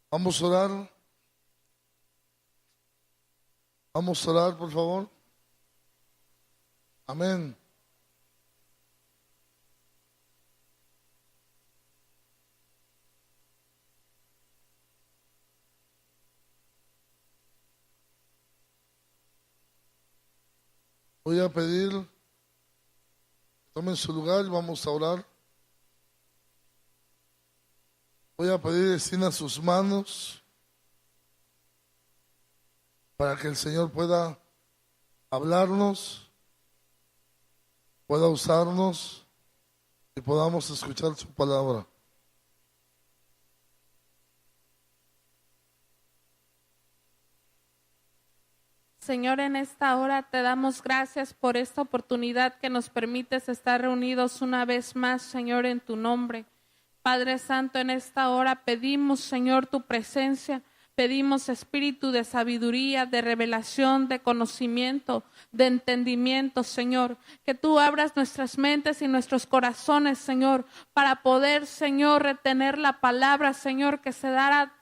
Vamos a orar. Vamos a orar, por favor. Amén. Voy a pedir que tomen su lugar y vamos a orar. Voy a pedir que extiendan sus manos para que el Señor pueda hablarnos, pueda usarnos y podamos escuchar su palabra. Señor, en esta hora te damos gracias por esta oportunidad que nos permites estar reunidos una vez más, Señor, en tu nombre. Padre Santo, en esta hora pedimos, Señor, tu presencia. Pedimos espíritu de sabiduría, de revelación, de conocimiento, de entendimiento, Señor. Que tú abras nuestras mentes y nuestros corazones, Señor, para poder, Señor, retener la palabra, Señor, que será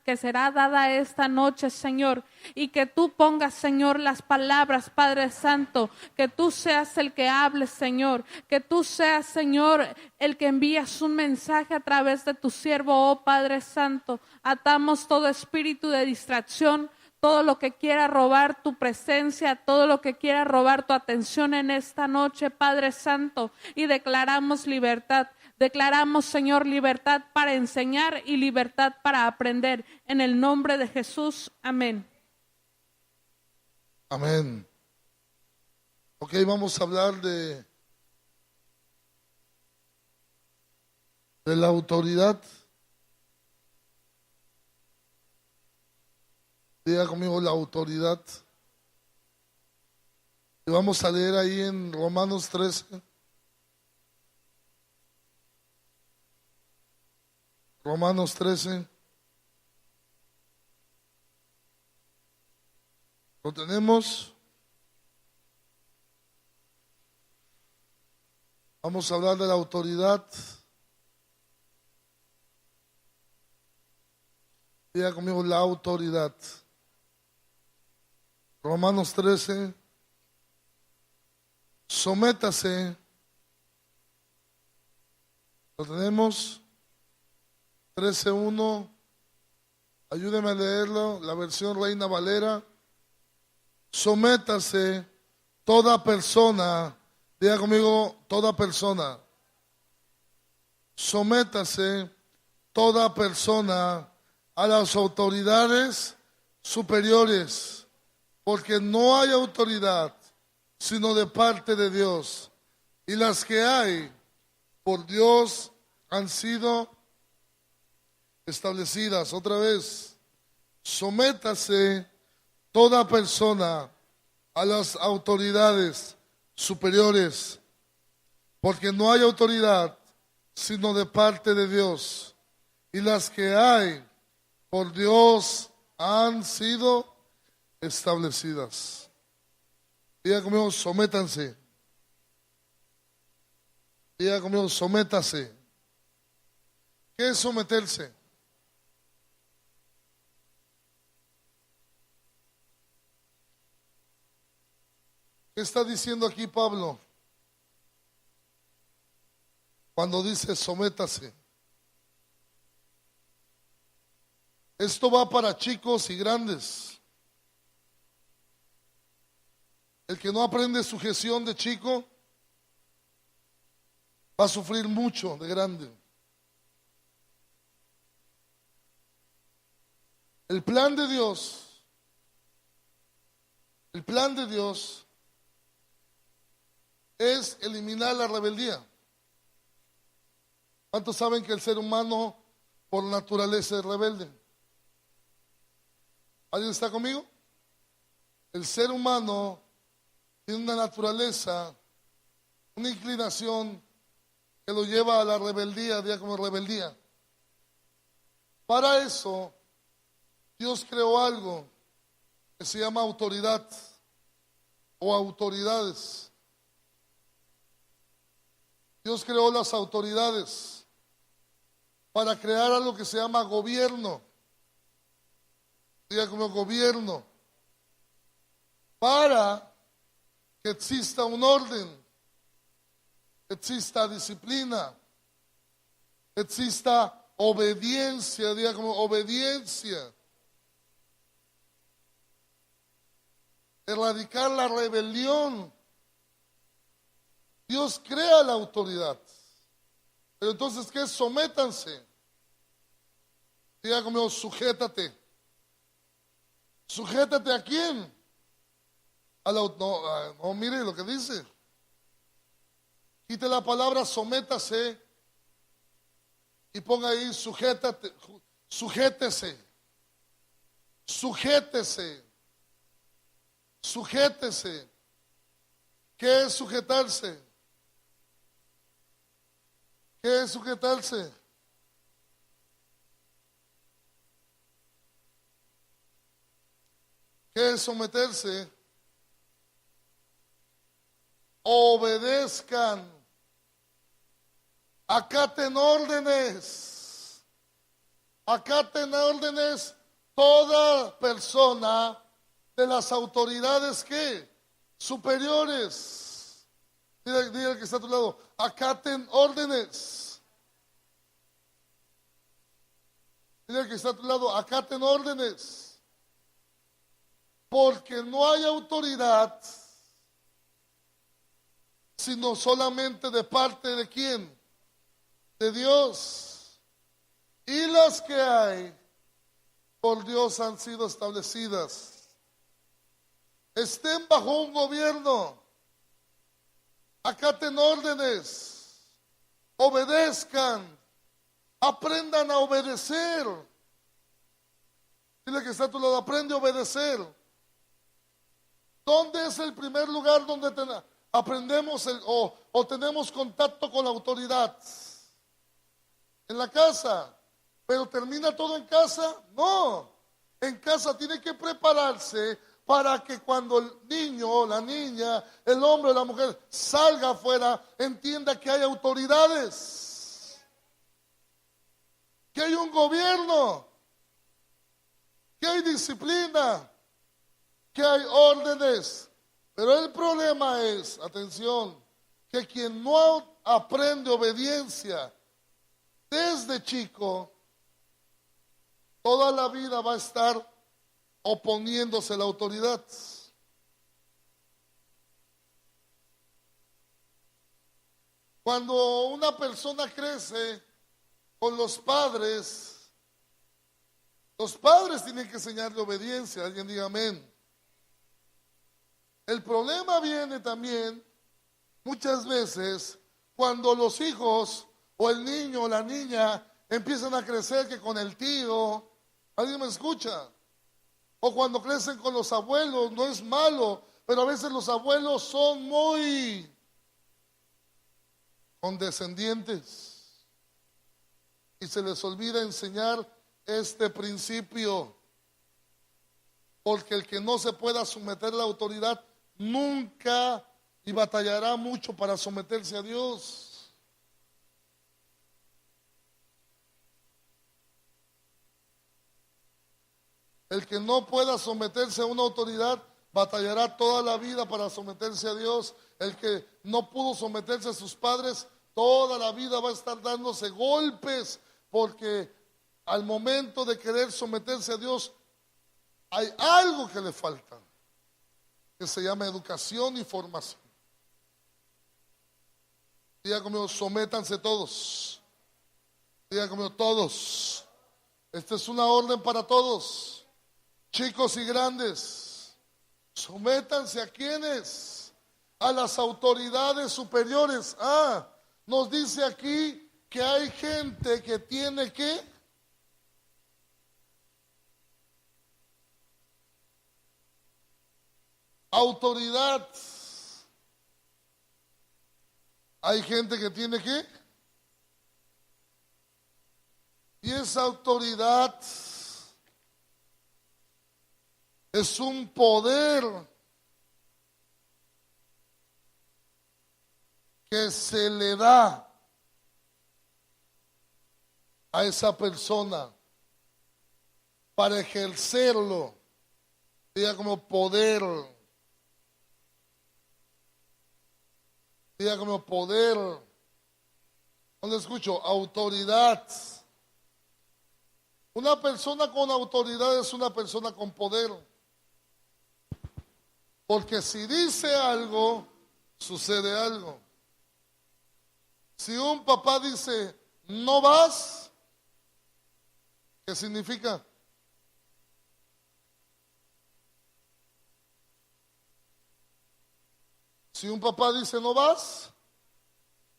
dada esta noche, Señor. Y que tú pongas, Señor, las palabras, Padre Santo. Que tú seas el que hable, Señor. Que tú seas, Señor, el que envías un mensaje a través de tu siervo, oh Padre Santo. Atamos todo espíritu de distracción, todo lo que quiera robar tu presencia, todo lo que quiera robar tu atención en esta noche, Padre Santo, y declaramos libertad. Declaramos, Señor, libertad para enseñar y libertad para aprender. En el nombre de Jesús, amén. Amén. Ok, vamos a hablar de la autoridad. Diga conmigo la autoridad. Y vamos a leer ahí en Romanos 13. Romanos 13. ¿Lo tenemos? Vamos a hablar de la autoridad. Diga conmigo la autoridad. Romanos 13. Sométase. ¿Lo tenemos? 13:1. Ayúdeme a leerlo. La versión Reina Valera. Sométase toda persona. Diga conmigo, toda persona. Sométase toda persona a las autoridades superiores, porque no hay autoridad sino de parte de Dios, y las que hay por Dios han sido establecidas. Otra vez, sométase toda persona a las autoridades superiores, porque no hay autoridad sino de parte de Dios, y las que hay por Dios han sido establecidas. Diga conmigo, sométanse. Diga conmigo, sométase. ¿Qué es someterse? ¿Qué está diciendo aquí Pablo cuando dice sométase? Esto va para chicos y grandes. El que no aprende sujeción de chico va a sufrir mucho de grande. El plan de Dios es eliminar la rebeldía. ¿Cuántos saben que el ser humano por naturaleza es rebelde? ¿Alguien está conmigo? El ser humano tiene una naturaleza, una inclinación que lo lleva a la rebeldía, diga como rebeldía. Para eso, Dios creó algo que se llama autoridad o autoridades. Dios creó las autoridades para crear algo que se llama gobierno. diga como gobierno, para que exista un orden, exista disciplina, exista obediencia, diga como obediencia. Erradicar la rebelión. Dios crea la autoridad. Pero entonces, ¿qué? Sométanse. Diga como sujétate. ¿Sujétate a quién? No, mire lo que dice. Quite la palabra sométase y ponga ahí sujétate, sujétese. Sujétese. Sujétese. ¿Qué es sujetarse? ¿Qué es sujetarse? ¿Qué es someterse? Obedezcan. Acaten órdenes. Acaten órdenes toda persona de las autoridades que superiores. Dile al que está a tu lado, acaten órdenes. Dile al que está a tu lado, acaten órdenes. Porque no hay autoridad sino solamente de parte de quién, de Dios. Y las que hay por Dios han sido establecidas. Estén bajo un gobierno, acaten órdenes, obedezcan, aprendan a obedecer. Dile que está a tu lado, aprende a obedecer. ¿Dónde es el primer lugar donde aprendemos o tenemos contacto con la autoridad? En la casa. ¿Pero termina todo en casa? No. En casa tiene que prepararse para que cuando el niño o la niña, el hombre o la mujer salga afuera, entienda que hay autoridades, que hay un gobierno, que hay disciplina, que hay órdenes. Pero el problema es, atención, que quien no aprende obediencia desde chico, toda la vida va a estar oponiéndose a la autoridad. Cuando una persona crece con los padres tienen que enseñarle obediencia. Alguien diga amén. El problema viene también muchas veces cuando los hijos o el niño o la niña empiezan a crecer que con el tío, ¿alguien me escucha? O cuando crecen con los abuelos, no es malo, pero a veces los abuelos son muy condescendientes y se les olvida enseñar este principio, porque el que no se pueda someter a la autoridad nunca y batallará mucho para someterse a Dios. El que no pueda someterse a una autoridad batallará toda la vida para someterse a Dios. El que no pudo someterse a sus padres toda la vida va a estar dándose golpes, porque al momento de querer someterse a Dios hay algo que le falta, que se llama educación y formación. Diga conmigo, sométanse todos. Diga conmigo, todos. Esta es una orden para todos. Chicos y grandes, sométanse a quienes, a las autoridades superiores. Nos dice aquí que hay gente que tiene que autoridad. Hay gente que tiene que, y esa autoridad es un poder que se le da a esa persona para ejercerlo. Diga como poder. Diga como poder. No le escucho, autoridad. Una persona con autoridad es una persona con poder. Porque si dice algo, sucede algo. Si un papá dice, no vas, ¿qué significa? Si un papá dice, no vas,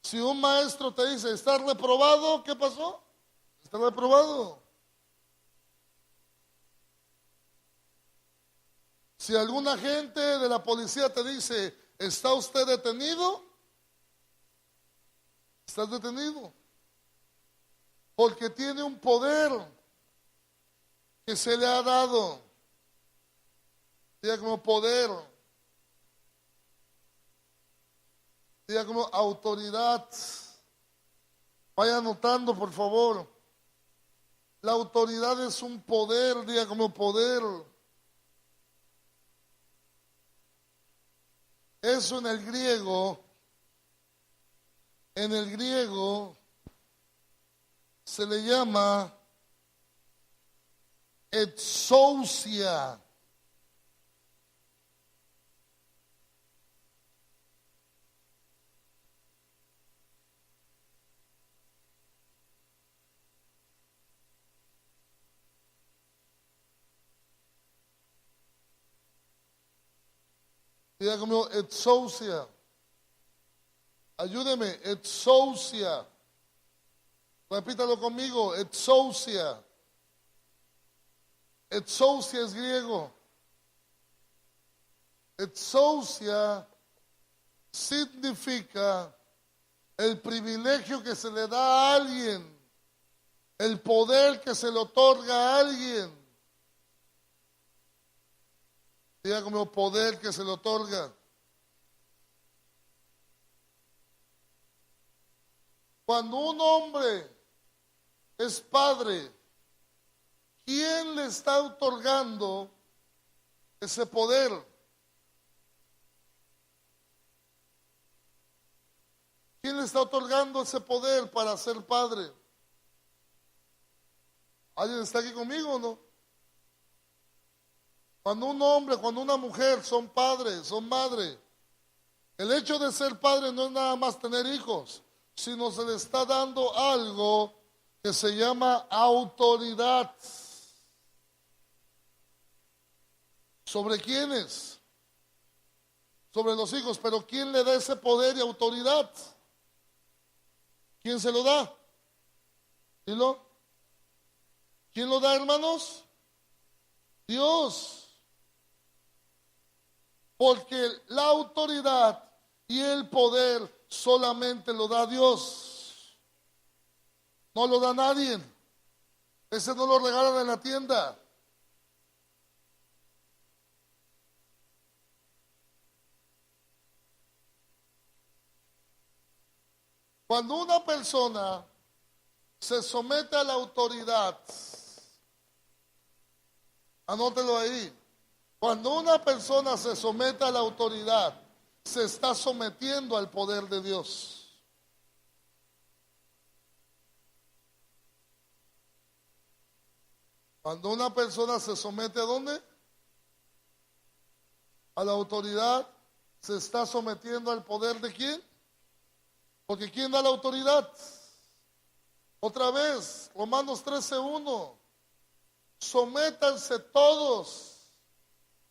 si un maestro te dice, estás reprobado, ¿qué pasó? Está reprobado. Si algún agente de la policía te dice, ¿está usted detenido? Estás detenido. Porque tiene un poder que se le ha dado. Diga como poder. Diga como autoridad. Vaya anotando, por favor. La autoridad es un poder, diga como poder. Eso en el griego se le llama exousia. Diga conmigo, exousia. Ayúdeme, exousia. Repítalo conmigo, exousia. Exousia es griego. Exousia significa el privilegio que se le da a alguien, el poder que se le otorga a alguien. Diga como poder que se le otorga. Cuando un hombre es padre, ¿quién le está otorgando ese poder? ¿Quién le está otorgando ese poder para ser padre? ¿Alguien está aquí conmigo o no? Cuando un hombre, cuando una mujer son padres, son madres, el hecho de ser padre no es nada más tener hijos, sino se le está dando algo que se llama autoridad. ¿Sobre quiénes? Sobre los hijos, pero ¿quién le da ese poder y autoridad? ¿Quién se lo da? Dilo. ¿Quién lo da, hermanos? Dios. Porque la autoridad y el poder solamente lo da Dios. No lo da nadie. Ese no lo regalan en la tienda. Cuando una persona se somete a la autoridad, anótelo ahí. Cuando una persona se somete a la autoridad, se está sometiendo al poder de Dios. Cuando una persona se somete ¿a dónde? A la autoridad, se está sometiendo al poder de ¿quién? Porque ¿quién da la autoridad? Otra vez, Romanos 13:1. Sométanse todos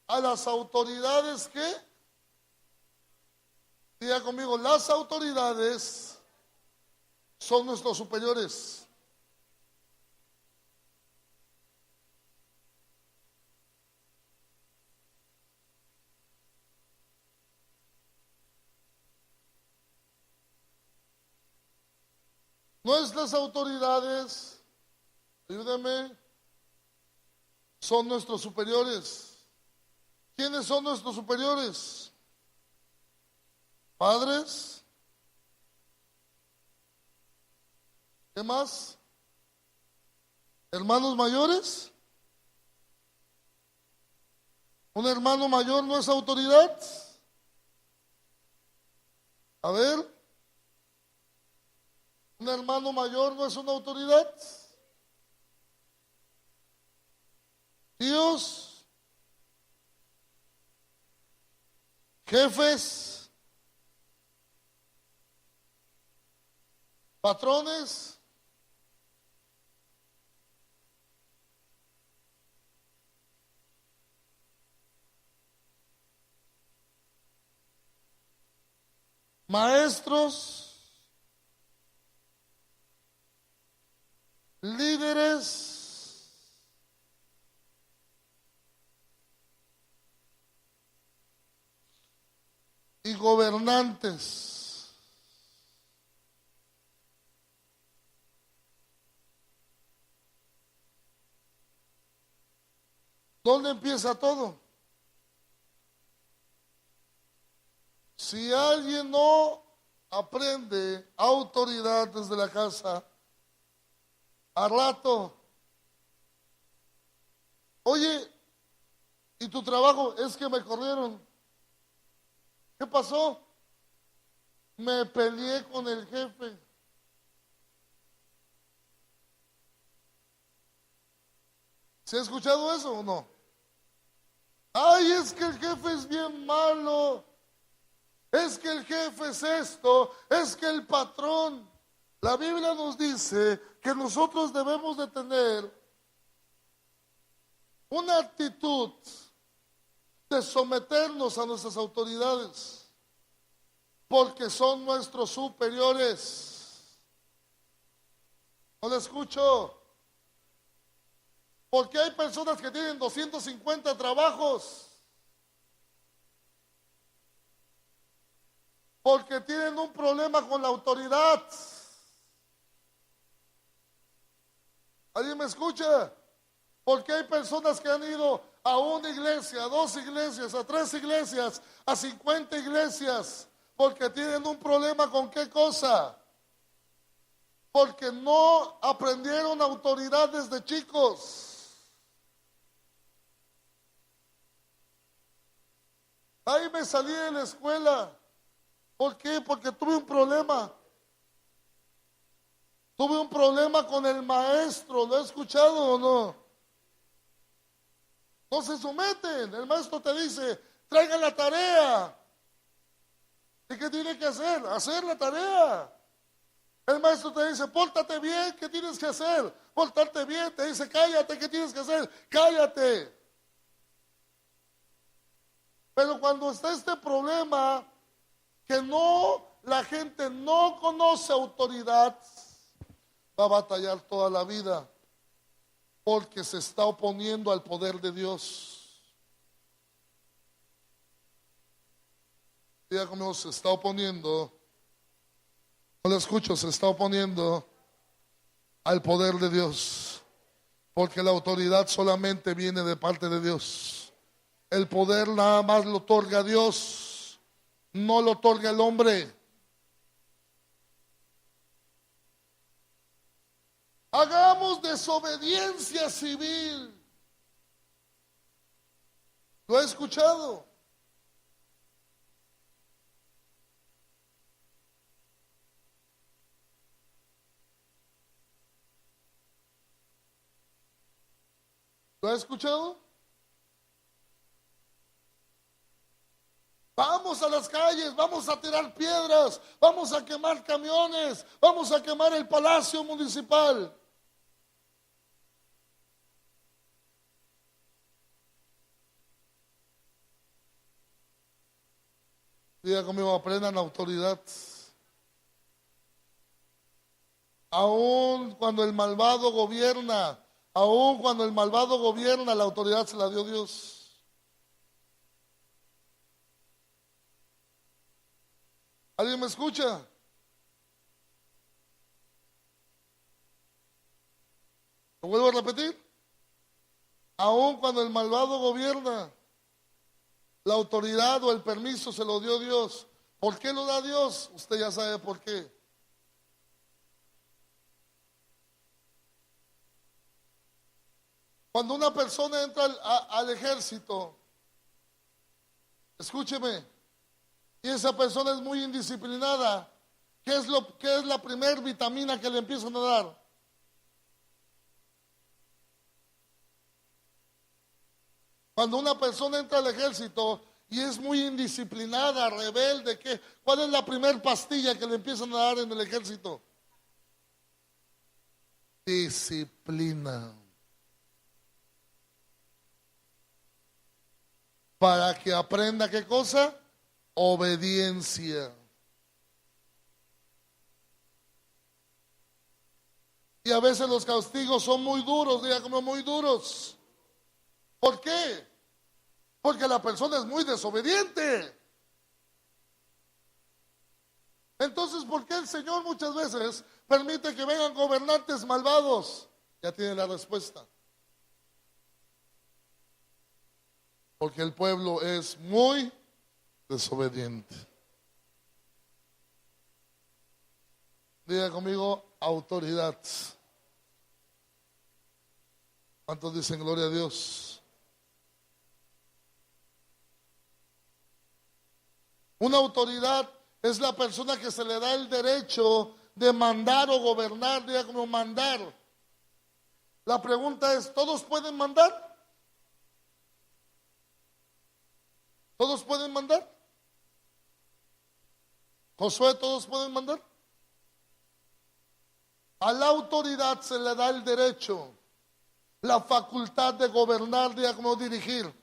a las autoridades que, diga conmigo, las autoridades son nuestros superiores. Nuestras autoridades, ayúdame, son nuestros superiores. ¿Quiénes son nuestros superiores? Padres. ¿Qué más? Hermanos mayores. ¿Un hermano mayor no es autoridad? A ver, ¿un hermano mayor no es una autoridad? Tíos, jefes, patrones. Maestros, líderes, y gobernantes. ¿Dónde empieza todo? Si alguien no aprende autoridad desde la casa, a rato, oye, ¿y tu trabajo? Es que me corrieron. ¿Qué pasó? Me peleé con el jefe. ¿Se ha escuchado eso o no? Ay, es que el jefe es bien malo. Es que el jefe es esto. Es que el patrón. La Biblia nos dice que nosotros debemos de tener una actitud de someternos a nuestras autoridades, porque son nuestros superiores. No le escucho. Porque hay personas que tienen 250 trabajos, porque tienen un problema con la autoridad. ¿Alguien me escucha? Porque hay personas que han ido a una iglesia, a 2 iglesias, a 3 iglesias, a 50 iglesias, porque tienen un problema con qué cosa. Porque no aprendieron autoridad desde chicos. Ahí me salí de la escuela. ¿Por qué? Porque tuve un problema. Tuve un problema con el maestro. ¿Lo he escuchado o no? No se someten. El maestro te dice, traigan la tarea. ¿Y qué tiene que hacer? Hacer la tarea. El maestro te dice, pórtate bien, ¿qué tienes que hacer? Pórtate bien, te dice, cállate, ¿qué tienes que hacer? Cállate. Pero cuando está este problema, que no, la gente no conoce autoridad, va a batallar toda la vida, porque se está oponiendo al poder de Dios. Diga conmigo, se está oponiendo. No lo escucho, se está oponiendo al poder de Dios, porque la autoridad solamente viene de parte de Dios. El poder nada más lo otorga Dios, no lo otorga el hombre. Hagamos desobediencia civil. ¿Lo he escuchado? ¿Lo he escuchado? Vamos a las calles, vamos a tirar piedras, vamos a quemar camiones, vamos a quemar el palacio municipal. Diga conmigo, aprendan autoridad. Aún cuando el malvado gobierna, aún cuando el malvado gobierna, la autoridad se la dio Dios. ¿Alguien me escucha? ¿Lo vuelvo a repetir? Aún cuando el malvado gobierna, la autoridad o el permiso se lo dio Dios. ¿Por qué lo da Dios? Usted ya sabe por qué. Cuando una persona entra al ejército, escúcheme, y esa persona es muy indisciplinada, ¿qué es la primer vitamina que le empiezan a dar? Cuando una persona entra al ejército y es muy indisciplinada, rebelde, ¿cuál es la primer pastilla que le empiezan a dar en el ejército? Disciplina. Para que aprenda, ¿qué cosa? Obediencia. Y a veces los castigos son muy duros, diga como muy duros. ¿Por qué? Porque la persona es muy desobediente. Entonces, ¿por qué el Señor muchas veces permite que vengan gobernantes malvados? Ya tiene la respuesta. Porque el pueblo es muy desobediente. Diga conmigo, autoridad. ¿Cuántos dicen gloria a Dios? Una autoridad es la persona que se le da el derecho de mandar o gobernar, diga como mandar. La pregunta es, ¿todos pueden mandar? ¿Todos pueden mandar? Josué, ¿todos pueden mandar? A la autoridad se le da el derecho, la facultad de gobernar, de cómo dirigir.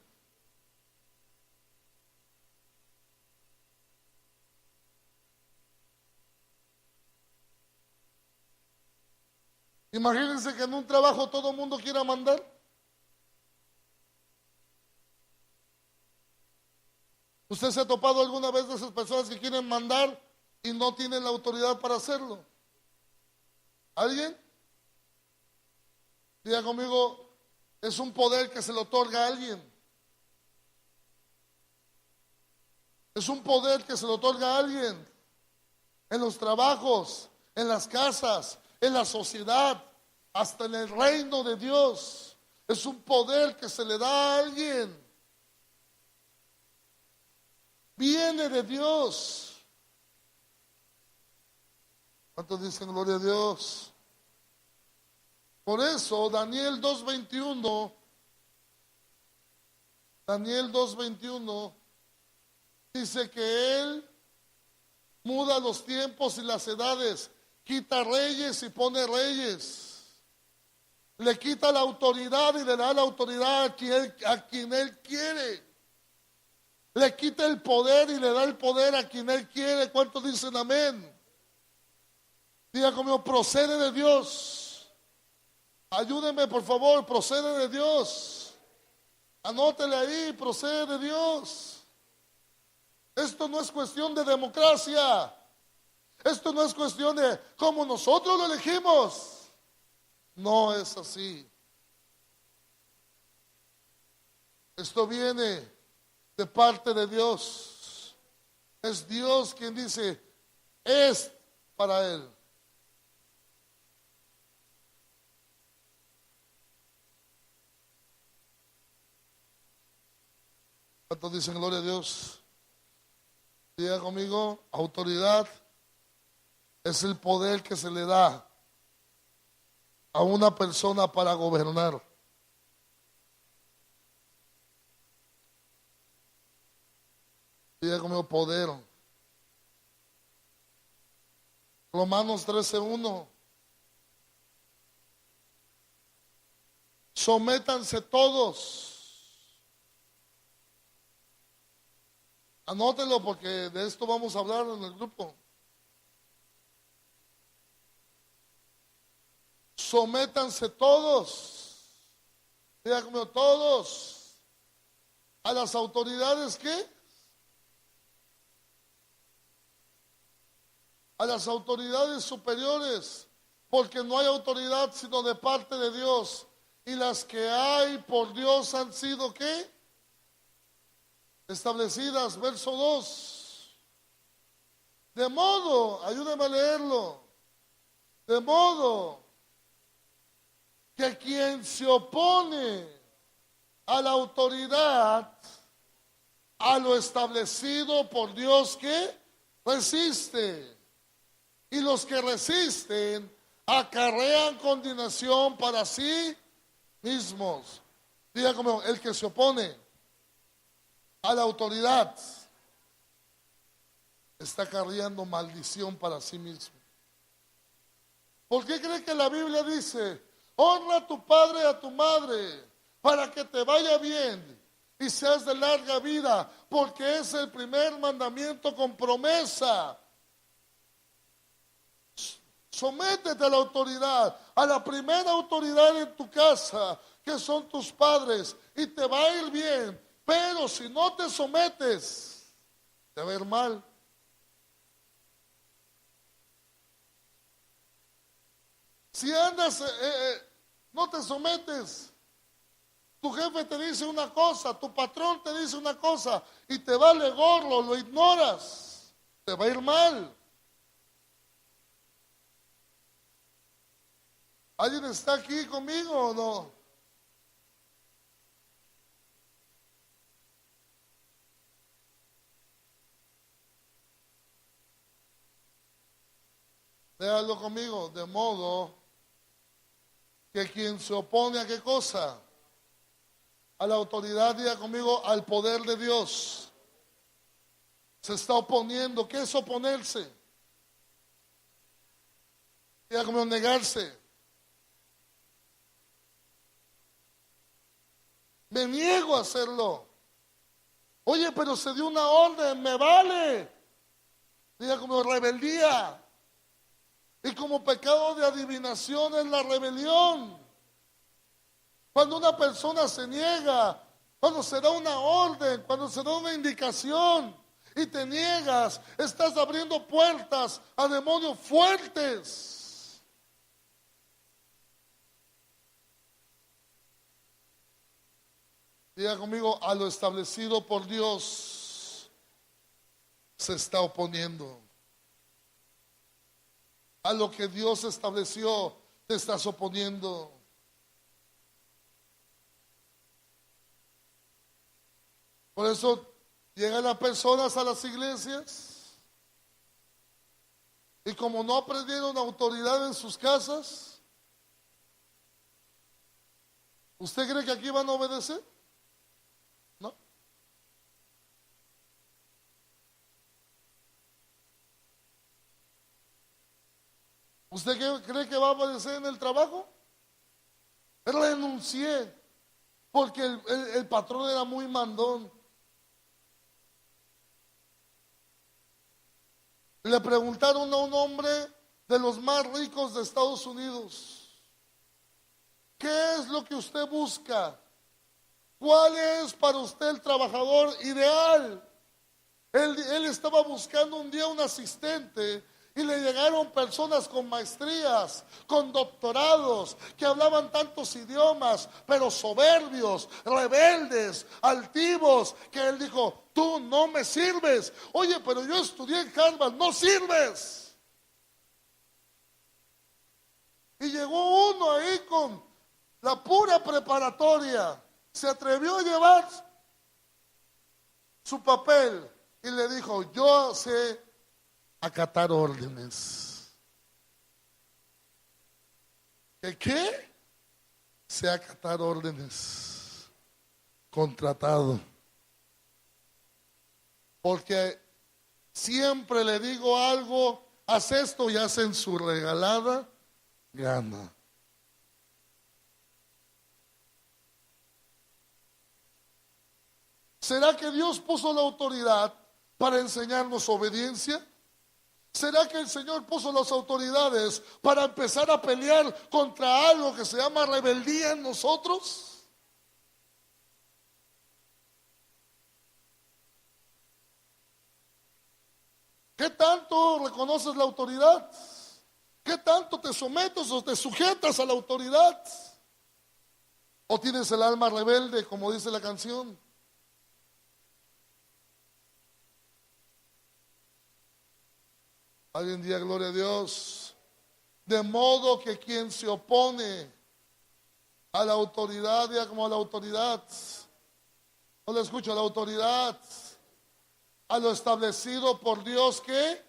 Imagínense que en un trabajo todo el mundo quiera mandar. ¿Usted se ha topado alguna vez de esas personas que quieren mandar y no tienen la autoridad para hacerlo? ¿Alguien? Diga conmigo, es un poder que se le otorga a alguien. Es un poder que se le otorga a alguien. En los trabajos, en las casas, en la sociedad, hasta en el reino de Dios. Es un poder que se le da a alguien. Viene de Dios. ¿Cuántos dicen gloria a Dios? Por eso Daniel 2:21 dice que Él muda los tiempos y las edades, quita reyes y pone reyes, le quita la autoridad y le da la autoridad a quien Él quiere, le quita el poder y le da el poder a quien Él quiere. ¿Cuántos dicen amén? Diga conmigo, procede de Dios. Ayúdenme por favor, procede de Dios. Anótele ahí, procede de Dios. Esto no es cuestión de democracia. Esto no es cuestión de cómo nosotros lo elegimos. No es así. Esto viene de parte de Dios. Es Dios quien dice, es para Él. ¿Cuántos dicen gloria a Dios? Diga conmigo, autoridad es el poder que se le da a una persona para gobernar. Diga conmigo, poder. Romanos 13:1. Sométanse todos. Anótelo porque de esto vamos a hablar en el grupo. Sométanse todos. Diga conmigo, todos. A las autoridades, ¿qué? A las autoridades superiores, porque no hay autoridad sino de parte de Dios, y las que hay por Dios han sido ¿qué? Establecidas. Verso 2. De modo, ayúdame a leerlo, de modo que quien se opone a la autoridad a lo establecido por Dios que resiste. Y los que resisten acarrean condenación para sí mismos. Diga conmigo, el que se opone a la autoridad está acarreando maldición para sí mismo. ¿Por qué cree que la Biblia dice, honra a tu padre y a tu madre para que te vaya bien y seas de larga vida? Porque es el primer mandamiento con promesa. Sométete a la autoridad, a la primera autoridad en tu casa, que son tus padres, y te va a ir bien. Pero si no te sometes, te va a ir mal. Si andas, no te sometes, tu jefe te dice una cosa, tu patrón te dice una cosa, y te vale gorro, lo ignoras, te va a ir mal. ¿Alguien está aquí conmigo o no? Léalo conmigo. De modo que quien se opone a qué cosa, a la autoridad, diga conmigo, al poder de Dios, se está oponiendo. ¿Qué es oponerse? Diga conmigo, negarse. Me niego a hacerlo. Oye, pero se dio una orden, me vale. Diga como rebeldía. Y como pecado de adivinación es la rebelión. Cuando una persona se niega, cuando se da una orden, cuando se da una indicación y te niegas, estás abriendo puertas a demonios fuertes. Diga conmigo, a lo establecido por Dios se está oponiendo. A lo que Dios estableció te estás oponiendo. Por eso llegan las personas a las iglesias y como no aprendieron autoridad en sus casas, ¿usted cree que aquí van a obedecer? ¿No? ¿Usted cree que va a obedecer en el trabajo? Renuncié porque el patrón era muy mandón. Le preguntaron a un hombre de los más ricos de Estados Unidos, ¿qué es lo que usted busca? ¿Cuál es para usted el trabajador ideal? Él estaba buscando un día un asistente y le llegaron personas con maestrías, con doctorados, que hablaban tantos idiomas, pero soberbios, rebeldes, altivos, que él dijo, tú no me sirves. Oye, pero yo estudié en Harvard, no sirves. Y llegó uno ahí con la pura preparatoria, se atrevió a llevar su papel y le dijo, yo sé acatar órdenes. ¿Qué? Sé acatar órdenes. Contratado. Porque siempre le digo algo, haz esto y hacen su regalada gana. ¿Será que Dios puso la autoridad para enseñarnos obediencia? ¿Será que el Señor puso las autoridades para empezar a pelear contra algo que se llama rebeldía en nosotros? ¿Qué tanto reconoces la autoridad? ¿Qué tanto te sometes o te sujetas a la autoridad? ¿O tienes el alma rebelde, como dice la canción? Alguien diga gloria a Dios. De modo que quien se opone a la autoridad, diga como a la autoridad, No le escucho, la autoridad a lo establecido por Dios, ¿qué?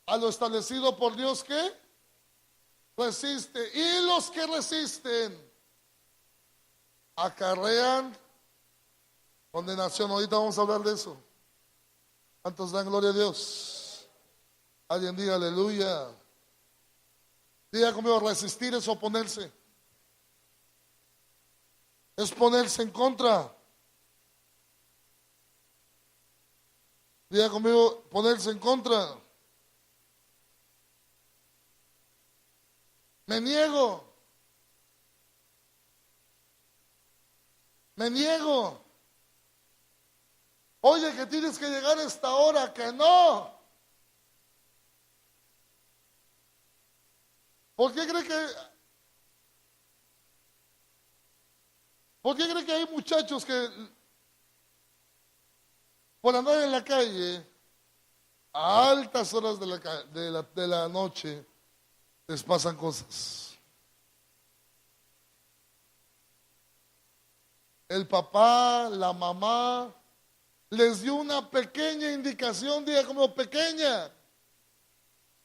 A lo establecido por Dios, ¿qué? Resiste. Y los que resisten acarrean condenación. Ahorita vamos a hablar de eso. ¿Cuántos dan gloria a Dios? Alguien diga aleluya. Diga conmigo, resistir es oponerse. Es ponerse en contra. Diga conmigo, ponerse en contra. Me niego. Me niego. Oye, que tienes que llegar a esta hora, que no. ¿Por qué cree que hay muchachos que por andar en la calle a altas horas de la noche les pasan cosas? El papá, la mamá les dio una pequeña indicación, diga como pequeña.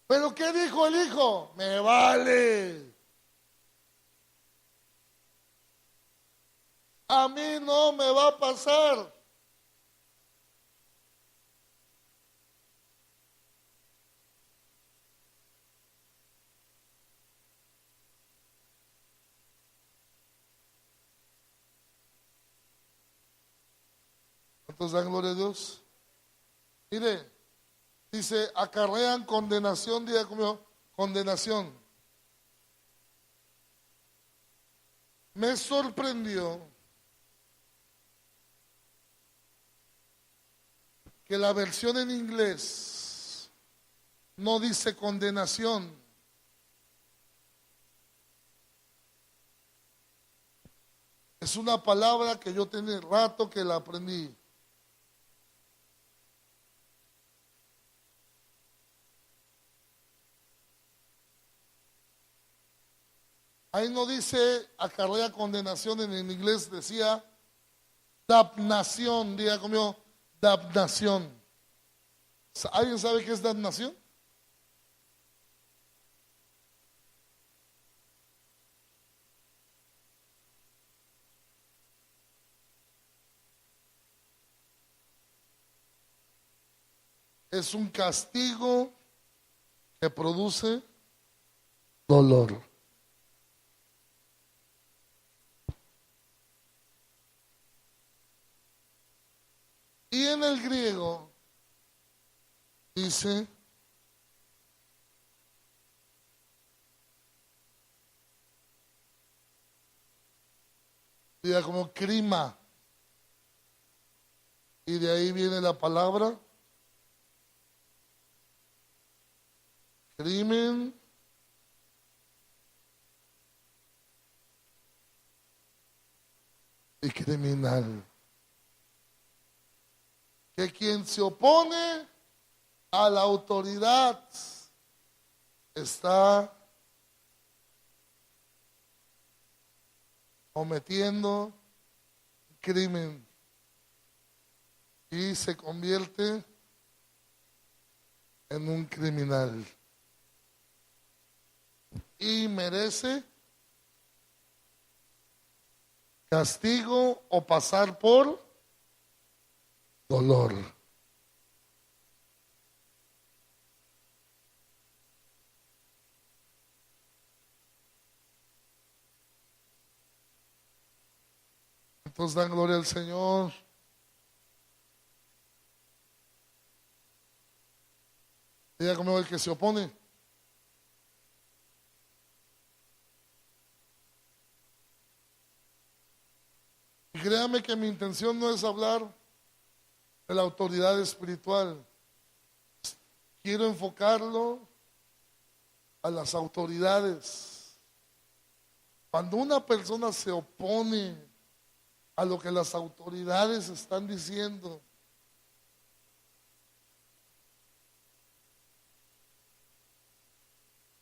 ¿Pero qué dijo el hijo? Me vale. A mí no me va a pasar. ¿Cuántos dan gloria a Dios? Mire, dice, acarrean condenación, diga conmigo, condenación. Me sorprendió que la versión en inglés no dice condenación. Es una palabra que yo tenía rato que la aprendí. Ahí no dice acarrea condenación, en inglés decía damnación, diga conmigo, damnación. ¿Alguien sabe qué es damnación? Es un castigo que produce dolor. Y en el griego dice diga como crima. Y de ahí viene la palabra crimen y criminal. Que quien se opone a la autoridad está cometiendo crimen y se convierte en un criminal y merece castigo o pasar por dolor. Entonces dan gloria al Señor. Diga conmigo, el que se opone. Y créame que mi intención no es hablar de la autoridad espiritual. Quiero enfocarlo a las autoridades. Cuando una persona se opone a lo que las autoridades están diciendo,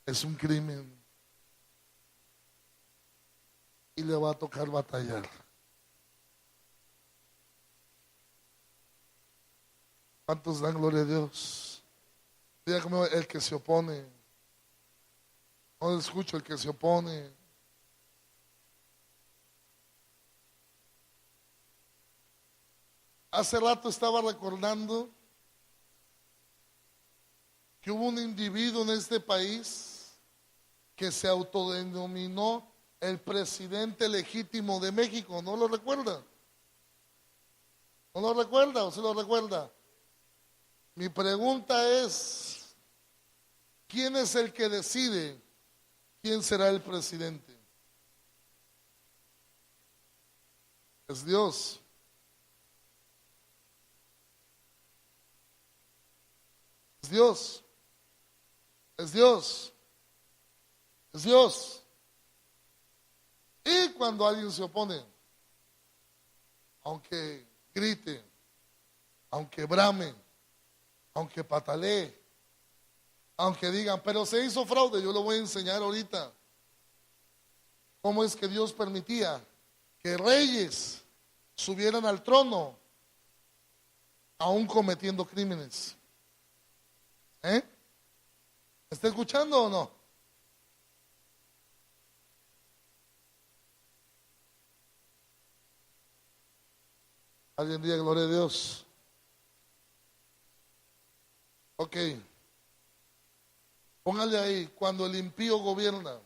es un crimen y le va a tocar batallar. ¿Cuántos dan gloria a Dios? Diga conmigo, el que se opone. No escucho, el que se opone. Hace rato estaba recordando que hubo un individuo en este país que se autodenominó el presidente legítimo de México. ¿No lo recuerda? ¿No lo recuerda o sí lo recuerda? Mi pregunta es, ¿quién es el que decide quién será el presidente? Es Dios. Es Dios. Es Dios. Es Dios. Y cuando alguien se opone, aunque grite, aunque brame, aunque patalee, aunque digan, pero se hizo fraude, yo lo voy a enseñar ahorita. ¿Cómo es que Dios permitía que reyes subieran al trono aún cometiendo crímenes? ¿Me está escuchando o no? Alguien diga gloria a Dios. Ok. Póngale ahí, cuando el impío gobierna.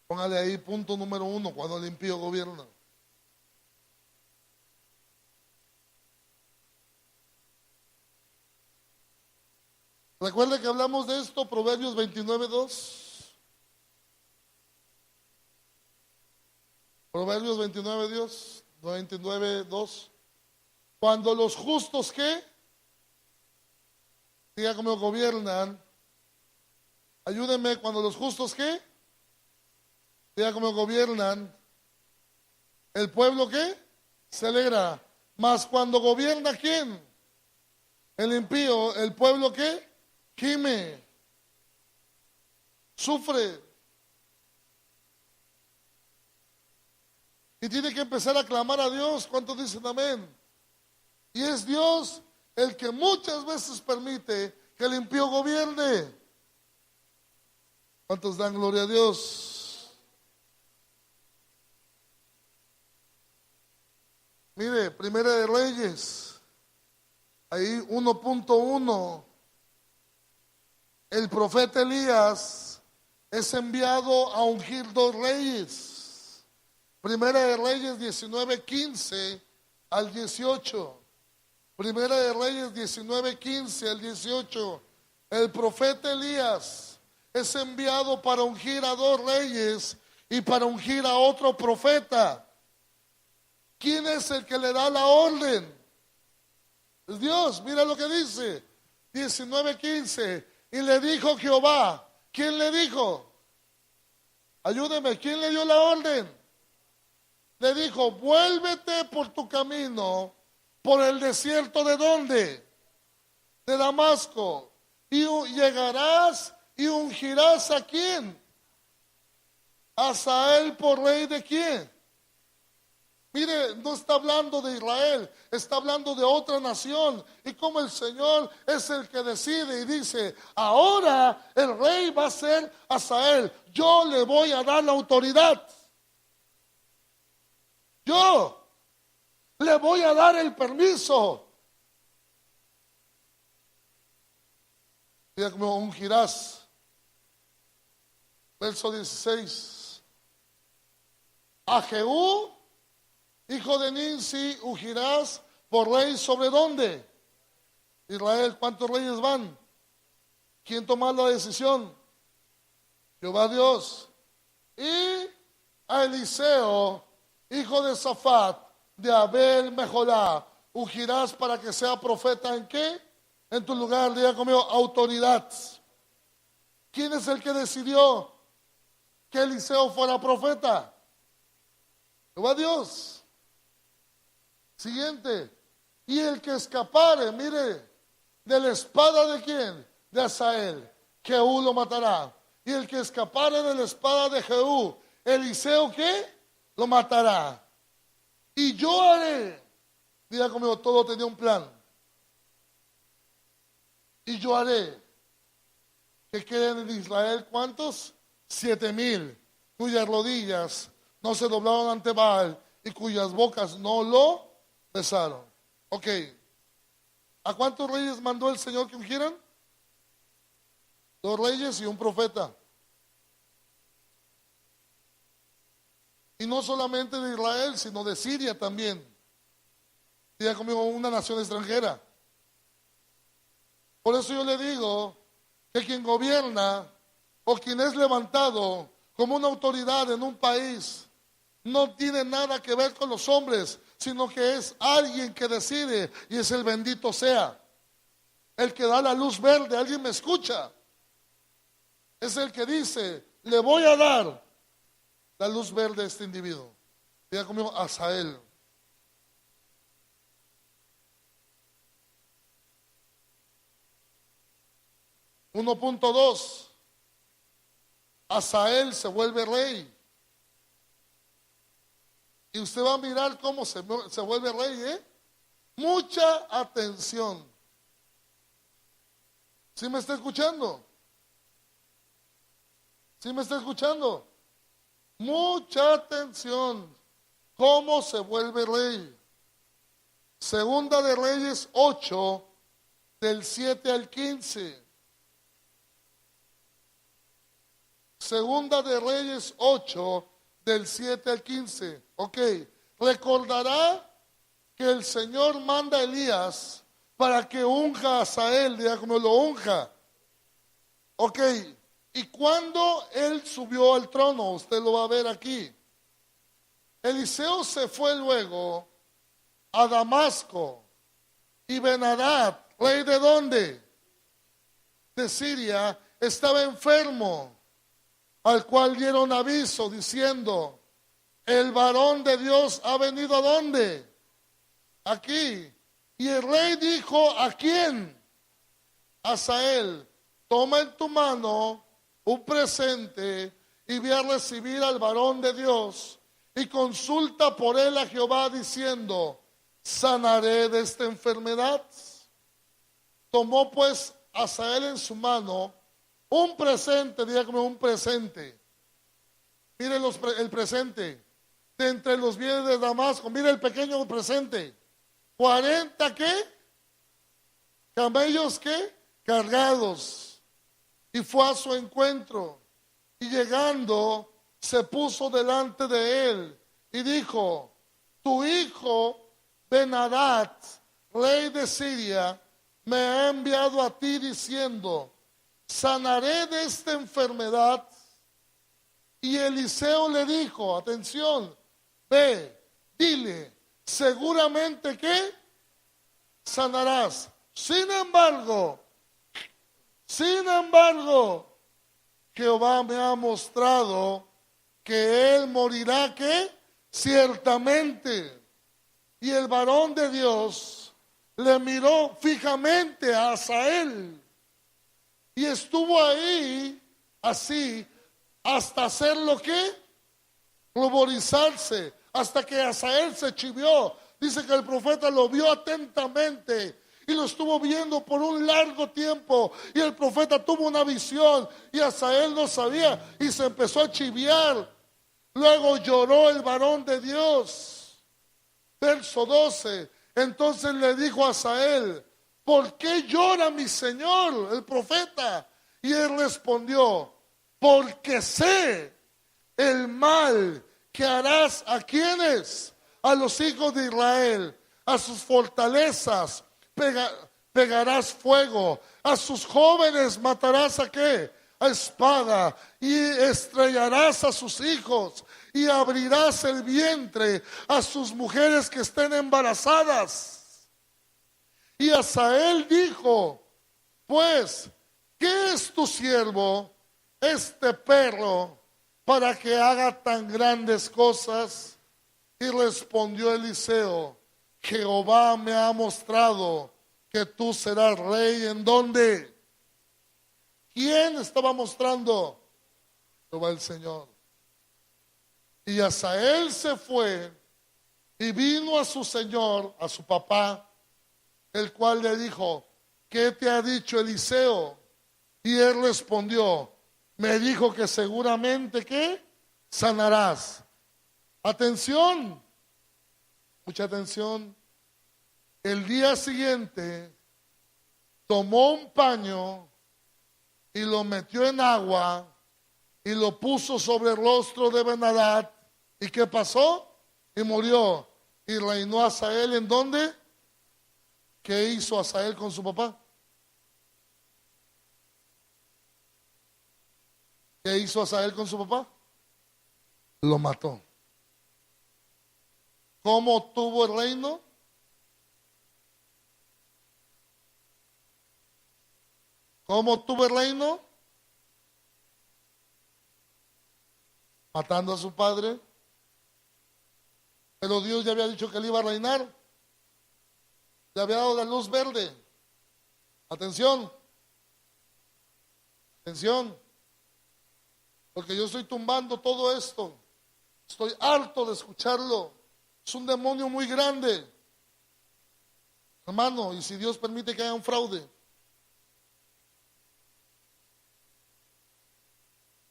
Póngale ahí punto número 1, cuando el impío gobierna. Recuerde que hablamos de esto, Proverbios 29:2. Proverbios 29:2. Cuando los justos, ¿qué? Diga cómo gobiernan. Ayúdenme, cuando los justos, ¿qué? Diga cómo gobiernan. ¿El pueblo qué? Se alegra. Mas cuando gobierna, ¿quién? El impío. ¿El pueblo qué? Gime. Sufre. Y tiene que empezar a clamar a Dios. ¿Cuántos dicen amén? Y es Dios el que muchas veces permite que el impío gobierne. ¿Cuántos dan gloria a Dios? Mire, Primera de Reyes, ahí 1.1, el profeta Elías es enviado a ungir 2 reyes. Primera de Reyes 19:15 al 18. Primera de Reyes 19:15 al 18. El profeta Elías es enviado para ungir a 2 reyes y para ungir a otro profeta. ¿Quién es el que le da la orden? Es Dios. Mira lo que dice 19:15. Y le dijo Jehová. ¿Quién le dijo? Ayúdeme. ¿Quién le dio la orden? Le dijo, vuélvete por tu camino, por el desierto de ¿dónde? De Damasco. Y llegarás y ungirás ¿a quién? A Hazael por rey ¿de quién? Mire, no está hablando de Israel, está hablando de otra nación. Y como el Señor es el que decide y dice, ahora el rey va a ser Hazael. Yo le voy a dar la autoridad. Yo le voy a dar el permiso. Mira cómo ungirás. Verso 16. A Jehú, hijo de Ninsi, ungirás por rey sobre ¿dónde? Israel. ¿Cuántos reyes van? ¿Quién toma la decisión? Jehová Dios. Y a Eliseo, hijo de Safat, de Abel Mejolá, ungirás para que sea profeta ¿en qué? En tu lugar, diga conmigo, autoridad. ¿Quién es el que decidió que Eliseo fuera profeta? Jehová Dios. Siguiente. Y el que escapare, mire, de la espada ¿de quién? De Hazael. Jehú lo matará. Y el que escapare de la espada de Jehú, Eliseo ¿qué? Lo matará. Y yo haré Diga conmigo, todo tenía un plan. Y yo haré que queden en Israel, ¿cuántos? 7,000, cuyas rodillas no se doblaron ante Baal y cuyas bocas no lo besaron. Ok. ¿A cuántos reyes mandó el Señor que ungieran? 2 reyes y un profeta. Y no solamente de Israel, sino de Siria también. Diga conmigo, una nación extranjera. Por eso yo le digo que quien gobierna o quien es levantado como una autoridad en un país no tiene nada que ver con los hombres, sino que es alguien que decide, y es el bendito sea, el que da la luz verde. ¿Alguien me escucha? Es el que dice, le voy a dar la luz verde a este individuo. Diga conmigo, Asael. .2. Asael se vuelve rey. Y usted va a mirar cómo se vuelve rey, ¿eh? Mucha atención. ¿Sí me está escuchando? ¿Sí me está escuchando? Mucha atención. ¿Cómo se vuelve rey? Segunda de Reyes 8, del 7 al 15. Segunda de Reyes 8, del 7 al 15. Ok. Recordará que el Señor manda a Elías para que unja a Asael, diga como lo unja. Ok. Y cuando él subió al trono, usted lo va a ver aquí. Eliseo se fue luego a Damasco, y Ben-Hadad, rey de ¿dónde? De Siria, estaba enfermo, al cual dieron aviso diciendo, el varón de Dios ha venido ¿a dónde? Aquí. Y el rey dijo, ¿a quién? A Asael, toma en tu mano un presente y ve a recibir al varón de Dios y consulta por él a Jehová diciendo, ¿sanaré de esta enfermedad? Tomó pues Asael en su mano un presente, dígame un presente. Miren el presente. De entre los bienes de Damasco, mire el pequeño presente. 40 ¿qué? Camellos ¿qué? Cargados. Y fue a su encuentro. Y llegando, se puso delante de él y dijo, tu hijo Ben-Hadad, rey de Siria, me ha enviado a ti diciendo, sanaré de esta enfermedad. Y Eliseo le dijo, atención, ve, dile, seguramente que sanarás. Sin embargo, Jehová me ha mostrado que él morirá, ¿qué? Ciertamente. Y el varón de Dios le miró fijamente a Asael y estuvo ahí así hasta hacer lo que ruborizarse, hasta que Asael se chivió. Dice que el profeta lo vio atentamente y lo estuvo viendo por un largo tiempo, y el profeta tuvo una visión y Asael no sabía y se empezó a chiviar. Luego lloró el varón de Dios. Verso 12. Entonces le dijo a Asael, ¿por qué llora mi señor, el profeta? Y él respondió, porque sé el mal que harás a quienes, a los hijos de Israel, a sus fortalezas pegarás fuego, a sus jóvenes matarás a qué, a espada, y estrellarás a sus hijos, y abrirás el vientre a sus mujeres que estén embarazadas. Y Asael dijo, pues, ¿qué es tu siervo, este perro, para que haga tan grandes cosas? Y respondió Eliseo, Jehová me ha mostrado que tú serás rey. ¿En dónde? ¿Quién estaba mostrando? Jehová el Señor. Y Asael se fue Y vino a su señor, a su papá, el cual le dijo: ¿qué te ha dicho Eliseo? Y él respondió: me dijo que seguramente que sanarás. Atención, mucha atención. El día siguiente tomó un paño y lo metió en agua y lo puso sobre el rostro de Ben-Hadad. ¿Y qué pasó? Y murió. Y reinó Asael, ¿en dónde? ¿Qué hizo Asael con su papá? ¿Qué hizo Asael con su papá? Lo mató. ¿Cómo obtuvo el reino? ¿Cómo obtuvo el reino? Matando a su padre. Pero Dios ya había dicho que él iba a reinar. Le había dado la luz verde. Atención. Atención. Porque yo estoy tumbando todo esto. Estoy harto de escucharlo. Es un demonio muy grande. Hermano, y si Dios permite que haya un fraude.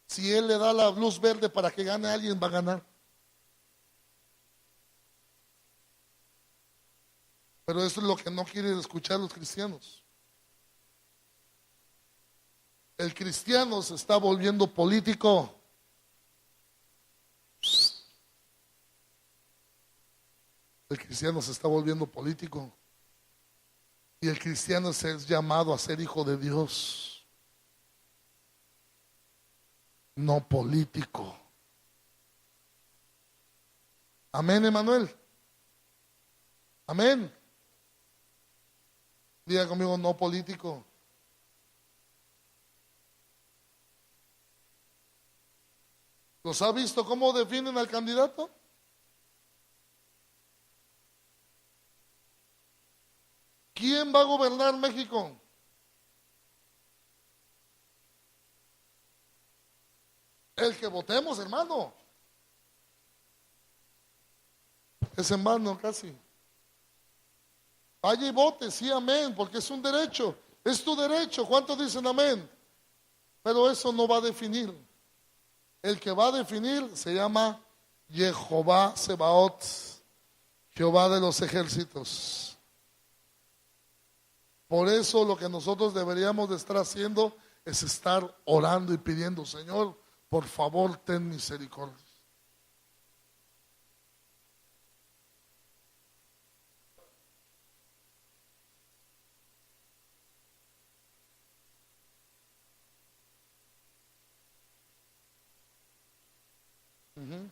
Si Él le da la luz verde para que gane alguien, va a ganar. Pero eso es lo que no quieren escuchar los cristianos. El cristiano se está volviendo político. El cristiano se está volviendo político. Y el cristiano se es llamado a ser hijo de Dios, no político. Amén, Emanuel. Amén. Diga conmigo: no político. ¿Los ha visto cómo definen al candidato? ¿Quién va a gobernar México? El que votemos, hermano. Es en vano casi. Vaya y vote, sí, amén, porque es un derecho. Es tu derecho. ¿Cuántos dicen amén? Pero eso no va a definir. El que va a definir se llama Jehová Sebaot, Jehová de los ejércitos. Por eso lo que nosotros deberíamos de estar haciendo es estar orando y pidiendo: Señor, por favor, ten misericordia. Uh-huh.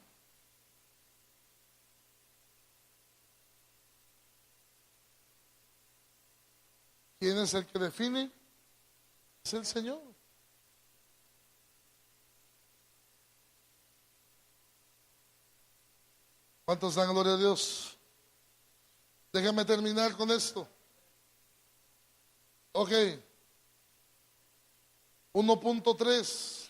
¿Quién es el que define? Es el Señor. ¿Cuántos dan gloria a Dios? Déjame terminar con esto. Ok. 1.3.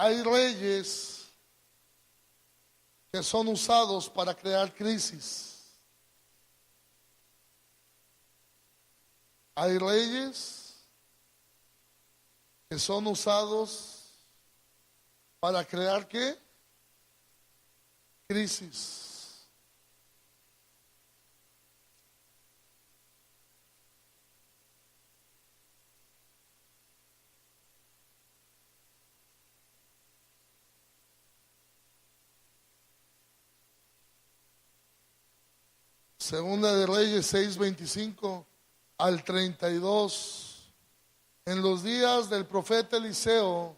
Hay reyes que son usados para crear crisis. Hay reyes que son usados para crear ¿qué? Crisis. Segunda de Reyes 6:25 al 32. En los días del profeta Eliseo,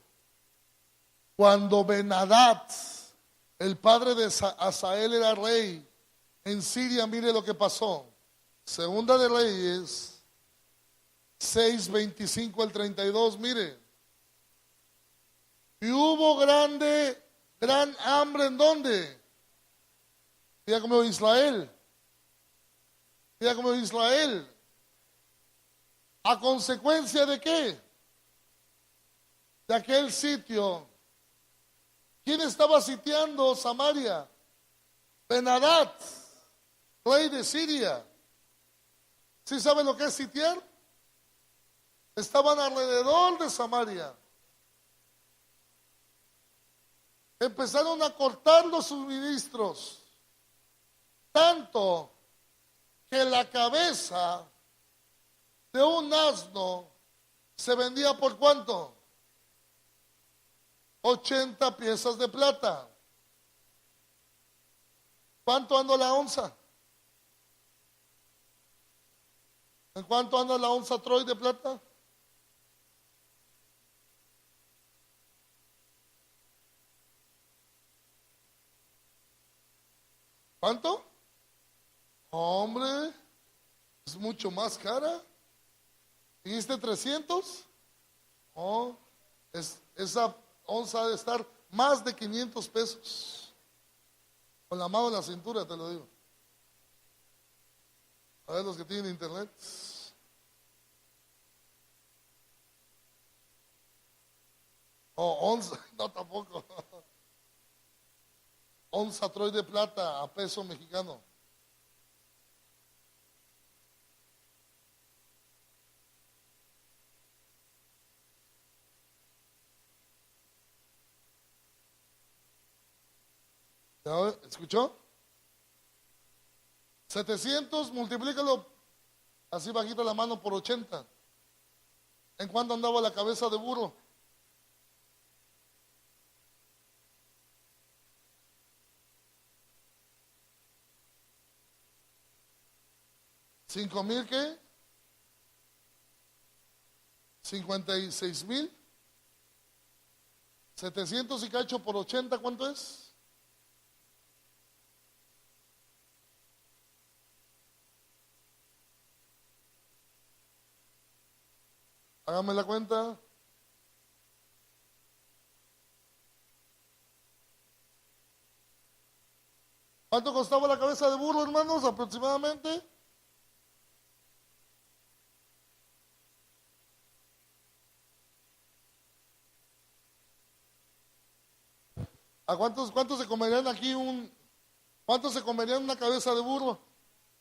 cuando Ben-Hadad, el padre de Asael, era rey en Siria, mire lo que pasó. Segunda de Reyes 6:25 al 32, mire. Y hubo gran hambre, ¿en dónde? Diga como Israel. Diga como Israel. ¿A consecuencia de qué? de aquel sitio. ¿Quién estaba sitiando Samaria? Ben-Hadad, rey de Siria. ¿Sí sabe lo que es sitiar? Estaban alrededor de Samaria. Empezaron a cortar los suministros, tanto que la cabeza de un asno se vendía por ¿cuánto? 80 piezas de plata. ¿Cuánto anda la onza? ¿En cuánto anda la onza Troy de plata? ¿Cuánto? Hombre, es mucho más cara. ¿Dijiste 300? Oh, esa onza debe estar más de 500 pesos. Con la mano en la cintura, te lo digo. A ver los que tienen internet. Oh, onza, no tampoco. Onza Troy de plata a peso mexicano. ¿Escuchó? 700, multiplícalo así bajito la mano por 80. ¿En cuánto andaba la cabeza de burro? ¿5,000 qué? 56,000. 700 y cacho por 80, ¿cuánto es? Hágame la cuenta. ¿Cuánto costaba la cabeza de burro, hermanos, aproximadamente? ¿A cuántos se comerían aquí cuántos se comerían una cabeza de burro?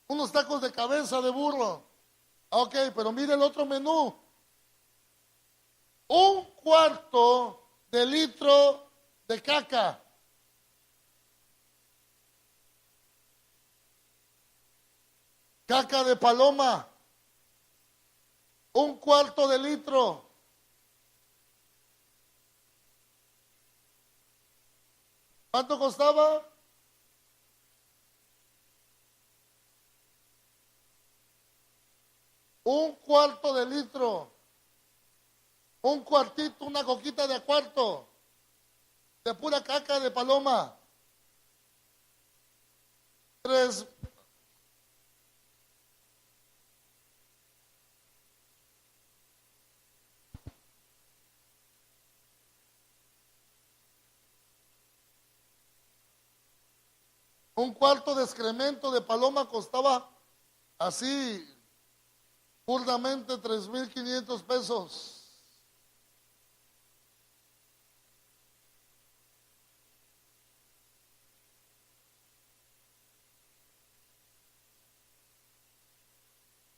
Unos tacos de cabeza de burro. Ok, pero mire el otro menú. 1/4 de litro de caca. Caca de paloma. 1/4 de litro. ¿Cuánto costaba? Un cuarto de litro. Un cuartito, una coquita de cuarto. De pura caca de paloma. 3. Un cuarto de excremento de paloma costaba así, burdamente, 3,500 pesos.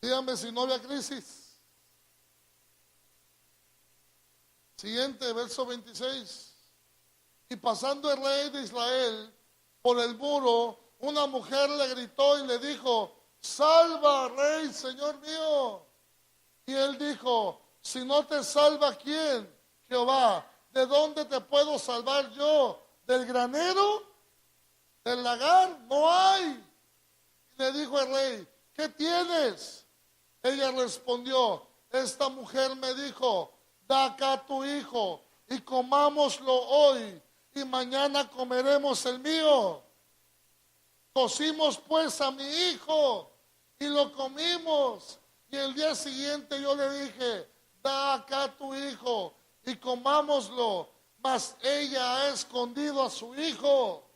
Dígame si no había crisis. Siguiente, verso 26. Y pasando el rey de Israel por el muro, una mujer le gritó y le dijo: salva, rey, señor mío. Y él dijo: si no te salva, ¿quién? Jehová. ¿De dónde te puedo salvar yo? ¿Del granero? ¿Del lagar? No hay. Y le dijo el rey: ¿qué tienes? Ella respondió: esta mujer me dijo: da acá tu hijo y comámoslo hoy, y mañana comeremos el mío. Cocimos pues a mi hijo y lo comimos. Y el día siguiente yo le dije: da acá tu hijo y comámoslo. Mas ella ha escondido a su hijo.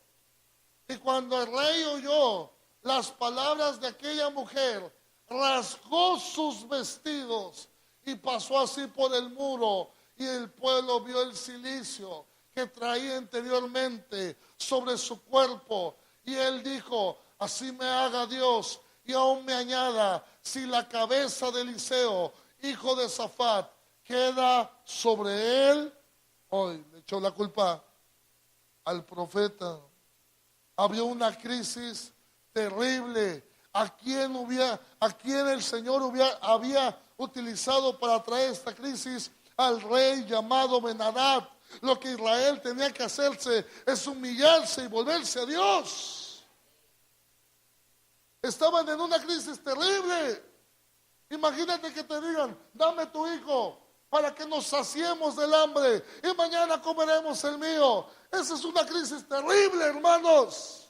Y cuando el rey oyó las palabras de aquella mujer, rasgó sus vestidos y pasó así por el muro y el pueblo vio el cilicio que traía anteriormente sobre su cuerpo. Y él dijo: así me haga Dios y aún me añada, si la cabeza de Eliseo, hijo de Safat, queda sobre él hoy. Le echó la culpa al profeta. Había una crisis terrible. ¿A quién el Señor había utilizado para traer esta crisis? Al rey llamado Ben-Hadad. Lo que Israel tenía que hacerse es humillarse y volverse a Dios. Estaban en una crisis terrible. Imagínate que te digan: dame tu hijo para que nos saciemos del hambre y mañana comeremos el mío. Esa es una crisis terrible, hermanos.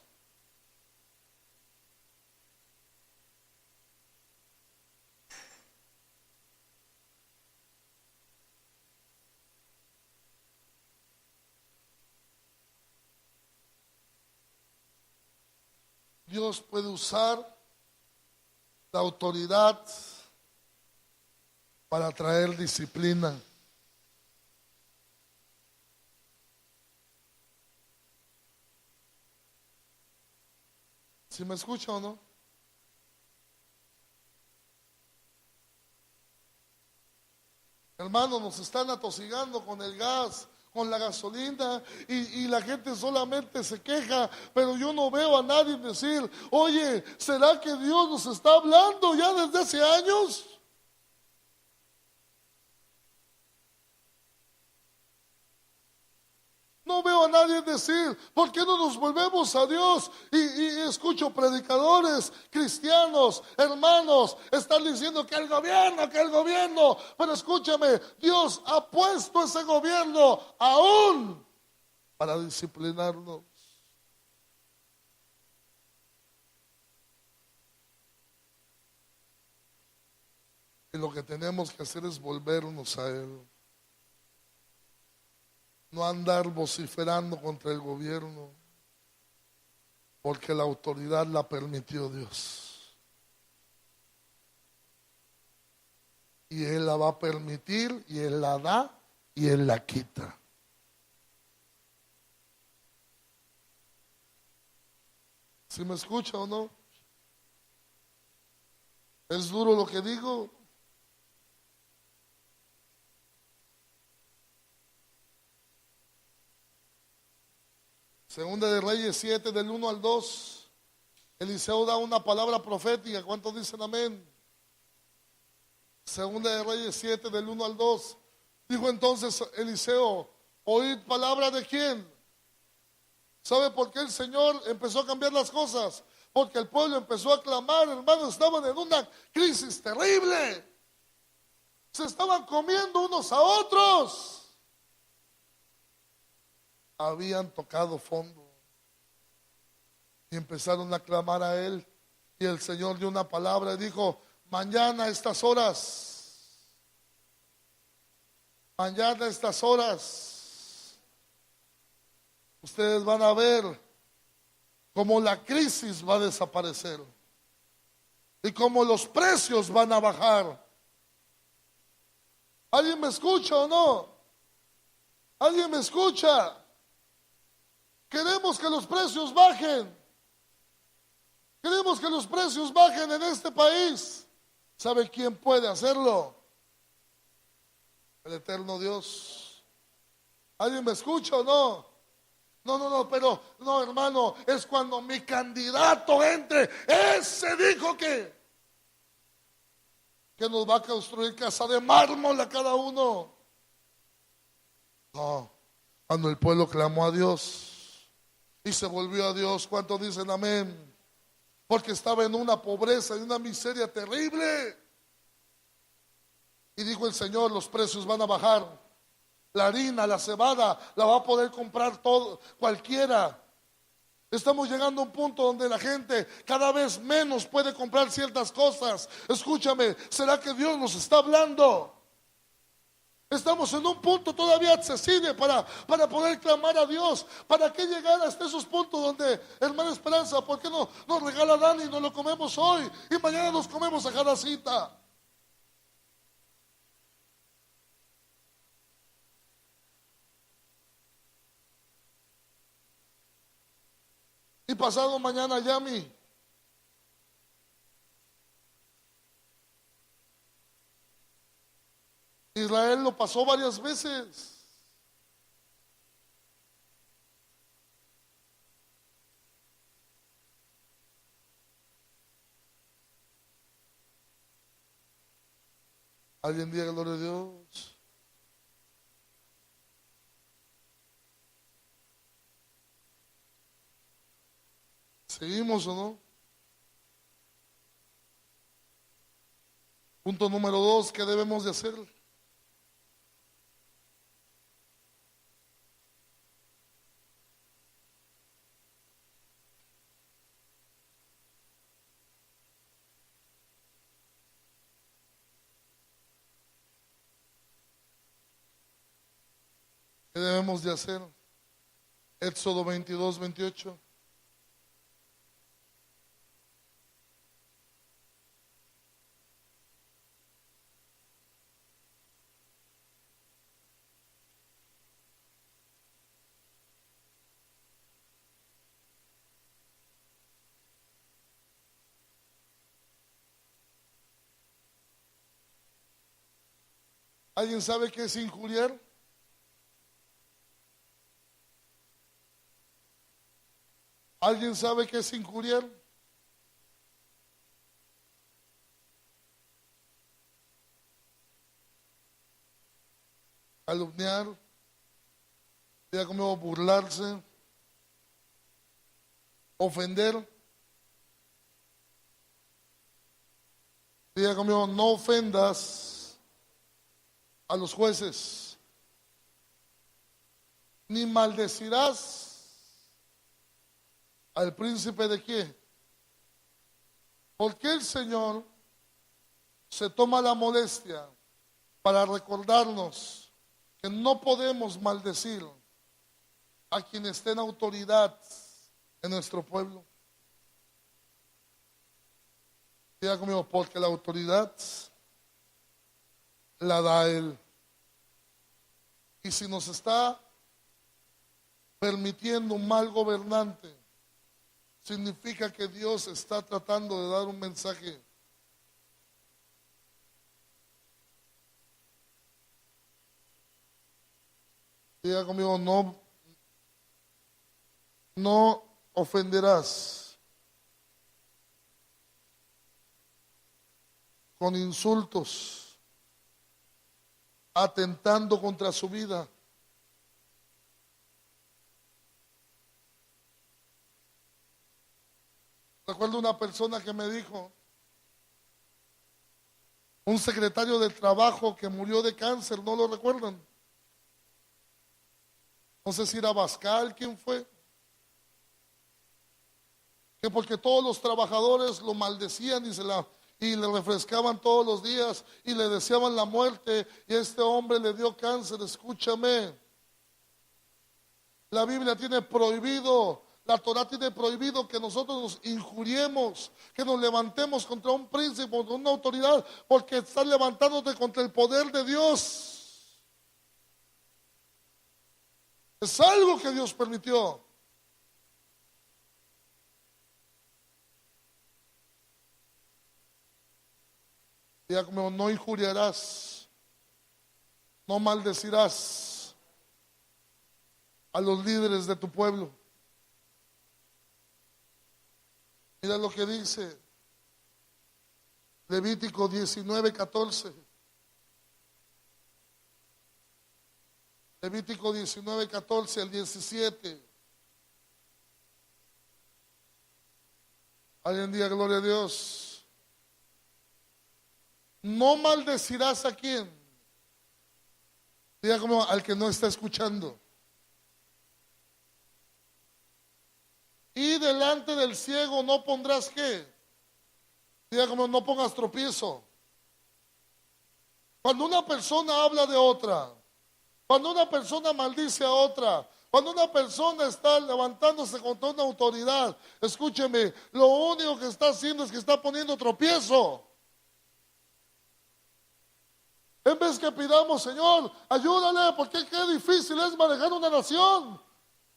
Dios puede usar la autoridad para traer disciplina. ¿Sí me escucha o no? Hermano, nos están atosigando con el gas, con la gasolina, y la gente solamente se queja, pero yo no veo a nadie decir: oye, ¿será que Dios nos está hablando ya desde hace años? No veo a nadie decir: ¿por qué no nos volvemos a Dios? Y escucho predicadores cristianos, hermanos, están diciendo que el gobierno, pero escúchame, Dios ha puesto ese gobierno aún para disciplinarnos. Y lo que tenemos que hacer es volvernos a Él. No andar vociferando contra el gobierno, porque la autoridad la permitió Dios. Y Él la va a permitir, y Él la da, y Él la quita. ¿Sí me escucha o no? ¿Es duro lo que digo? Segunda de Reyes 7, del 1 al 2. Eliseo da una palabra profética. ¿Cuántos dicen amén? Segunda de Reyes 7, del 1 al 2. Dijo entonces Eliseo: ¿oíd palabra de quién? ¿Sabe por qué el Señor empezó a cambiar las cosas? Porque el pueblo empezó a clamar, hermanos. Estaban en una crisis terrible. Se estaban comiendo unos a otros. Habían tocado fondo y empezaron a clamar a Él. Y el Señor dio una palabra y dijo: mañana a estas horas, ustedes van a ver cómo la crisis va a desaparecer y cómo los precios van a bajar. ¿Alguien me escucha o no? ¿Alguien me escucha? Queremos que los precios bajen. Queremos que los precios bajen en este país. ¿Sabe quién puede hacerlo? El eterno Dios. ¿Alguien me escucha o no? No, pero no, hermano, es cuando mi candidato entre. Ese dijo que nos va a construir casa de mármol a cada uno. No, cuando el pueblo clamó a Dios y se volvió a Dios. ¿Cuántos dicen amén? Porque estaba en una pobreza y una miseria terrible. Y dijo el Señor: los precios van a bajar. La harina, la cebada, la va a poder comprar todo, cualquiera. Estamos llegando a un punto donde la gente cada vez menos puede comprar ciertas cosas. Escúchame, ¿será que Dios nos está hablando? Estamos en un punto todavía accesible para poder clamar a Dios. ¿Para qué llegar hasta esos puntos donde, hermana Esperanza, por qué no nos regala Dani y nos lo comemos hoy y mañana nos comemos a cada cita? Y pasado mañana Yami. Israel lo pasó varias veces. ¿Alguien diga gloria a Dios? ¿Seguimos o no? Punto número 2, ¿qué debemos de hacer? ¿Qué debemos de hacer? Éxodo 22, 28. ¿Alguien sabe qué es injuriar? ¿Alguien sabe qué es injuriar? Calumniar, diga conmigo, burlarse, ofender. Diga conmigo, no ofendas a los jueces, ni maldecirás al príncipe de qué. Porque el Señor se toma la molestia para recordarnos que no podemos maldecir a quien esté en autoridad en nuestro pueblo. Diga conmigo, porque la autoridad la da Él. Y si nos está permitiendo un mal gobernante, significa que Dios está tratando de dar un mensaje. Diga conmigo, no ofenderás con insultos, atentando contra su vida. Recuerdo una persona que me dijo, un secretario de trabajo que murió de cáncer, ¿no lo recuerdan? No sé si era Bascal, ¿quién fue? Que porque todos los trabajadores lo maldecían y le refrescaban todos los días y le deseaban la muerte, y este hombre le dio cáncer. Escúchame, la Biblia tiene prohibido, la Torah tiene prohibido que nosotros nos injuriemos, que nos levantemos contra un príncipe, contra una autoridad, porque estás levantándote contra el poder de Dios. Es algo que Dios permitió. Diga conmigo, no injuriarás, no maldecirás a los líderes de tu pueblo. Mira lo que dice Levítico 19, 14. Levítico 19, 14 al 17. Alguien diga gloria a Dios. No maldecirás a quién. Diga como al que no está escuchando. Y delante del ciego no pondrás qué. Diga como no pongas tropiezo. Cuando una persona habla de otra, cuando una persona maldice a otra, cuando una persona está levantándose contra una autoridad, escúcheme, lo único que está haciendo es que está poniendo tropiezo. En vez que pidamos, Señor, ayúdale, porque qué difícil es manejar una nación.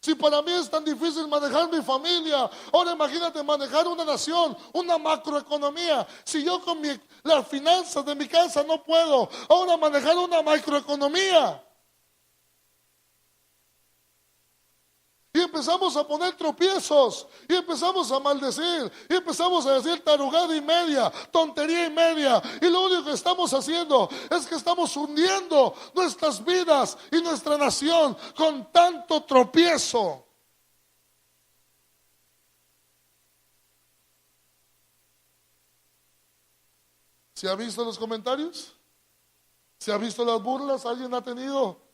Si para mí es tan difícil manejar mi familia, ahora imagínate manejar una nación, una macroeconomía. Si yo con las finanzas de mi casa no puedo, ahora manejar una macroeconomía. Y empezamos a poner tropiezos, y empezamos a maldecir, y empezamos a decir tarugada y media, tontería y media. Y lo único que estamos haciendo es que estamos hundiendo nuestras vidas y nuestra nación con tanto tropiezo. ¿Se ha visto los comentarios? ¿Se ha visto las burlas? ¿Alguien ha tenido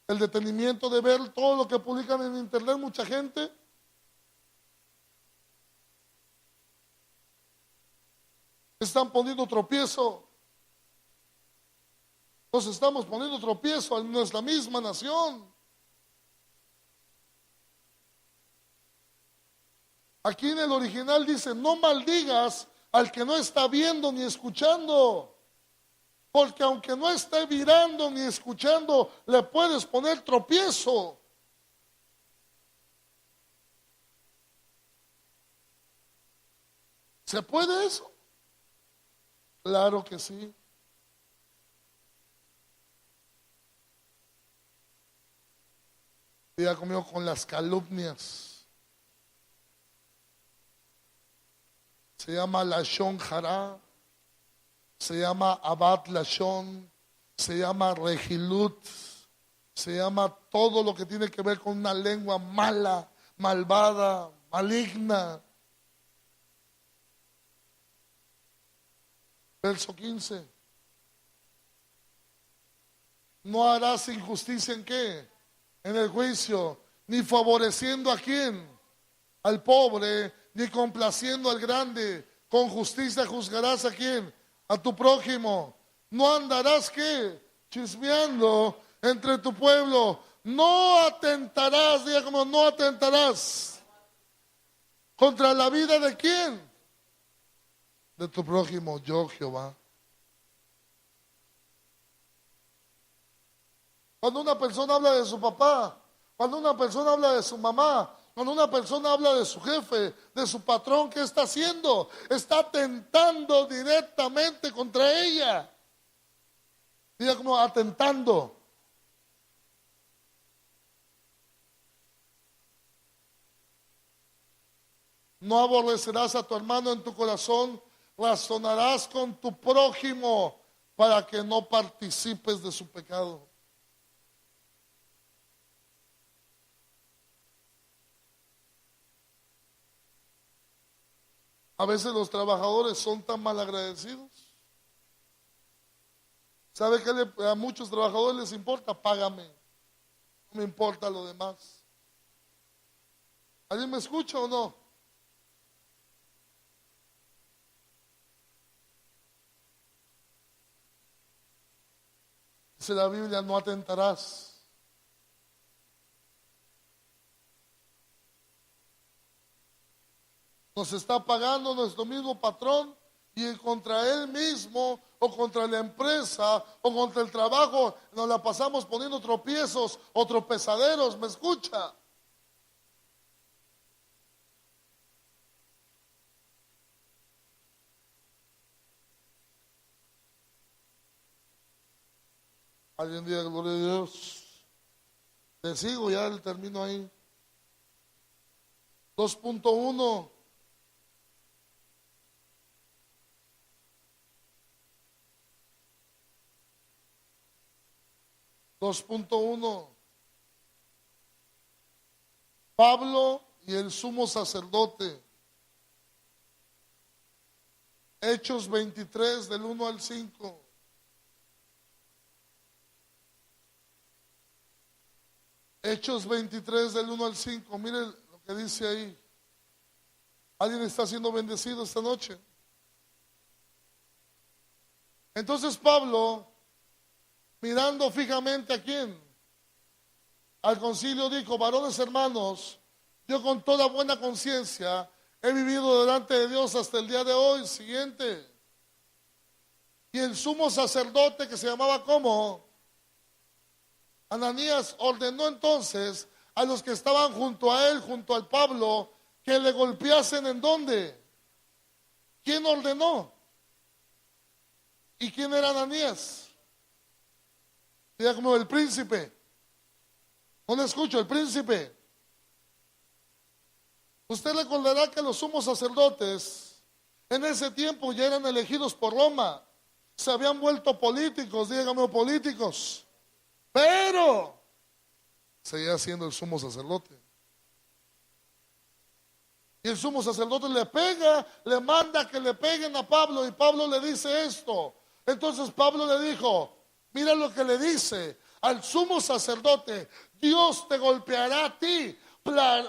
el detenimiento de ver todo lo que publican en internet mucha gente? Están poniendo tropiezo. Nos estamos poniendo tropiezo en nuestra misma nación. Aquí en el original dice: no maldigas al que no está viendo ni escuchando. Porque aunque no esté mirando ni escuchando, le puedes poner tropiezo. ¿Se puede eso? Claro que sí. Diga conmigo: con las calumnias. Se llama Lashon Hara. Se llama Abad Lashon, se llama Regilut, se llama todo lo que tiene que ver con una lengua mala, malvada, maligna. Verso 15. No harás injusticia ¿en qué? En el juicio, ni favoreciendo a quién, al pobre, ni complaciendo al grande. Con justicia juzgarás a quién, a tu prójimo. No andarás ¿qué? Chismeando entre tu pueblo. No atentarás, diga como no atentarás. ¿Contra la vida de quién? De tu prójimo, yo Jehová. Cuando una persona habla de su papá, cuando una persona habla de su mamá, cuando una persona habla de su jefe, de su patrón, ¿qué está haciendo? Está atentando directamente contra ella. Diga como atentando. No aborrecerás a tu hermano en tu corazón, razonarás con tu prójimo para que no participes de su pecado. A veces los trabajadores son tan malagradecidos. ¿Sabe qué a muchos trabajadores les importa? Págame. No me importa lo demás. ¿Alguien me escucha o no? Dice la Biblia: no atentarás. Nos está pagando nuestro mismo patrón y contra él mismo o contra la empresa o contra el trabajo nos la pasamos poniendo tropiezos o tropezaderos. ¿Me escucha? Alguien diga gloria a Dios. Le sigo, ya le termino ahí. 2.1. Pablo y el sumo sacerdote. Hechos 23 del 1 al 5. Hechos 23 del 1 al 5. Mire lo que dice ahí. ¿Alguien está siendo bendecido esta noche? Entonces Pablo, mirando fijamente a quién, al concilio, dijo: varones hermanos, yo con toda buena conciencia he vivido delante de Dios hasta el día de hoy. Siguiente. Y el sumo sacerdote, que se llamaba ¿cómo? Ananías, ordenó entonces a los que estaban junto a él, junto al Pablo, que le golpeasen ¿en dónde? ¿Quién ordenó? ¿Y quién era Ananías? Era como el príncipe. No le escucho, el príncipe. Usted recordará que los sumos sacerdotes en ese tiempo ya eran elegidos por Roma. Se habían vuelto políticos, dígame políticos. Pero seguía siendo el sumo sacerdote. Y el sumo sacerdote le pega, le manda que le peguen a Pablo y Pablo le dice esto. Entonces Pablo le dijo, mira lo que le dice al sumo sacerdote, Dios te golpeará a ti,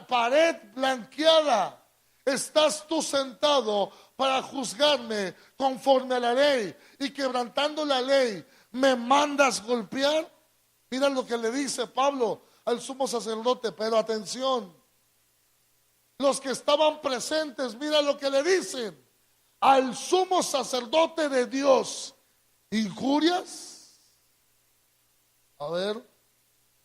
pared blanqueada. Estás tú sentado para juzgarme conforme a la ley y quebrantando la ley, ¿me mandas golpear? Mira lo que le dice Pablo al sumo sacerdote, pero atención. Los que estaban presentes, mira lo que le dicen al sumo sacerdote de Dios. ¿Injurias? A ver,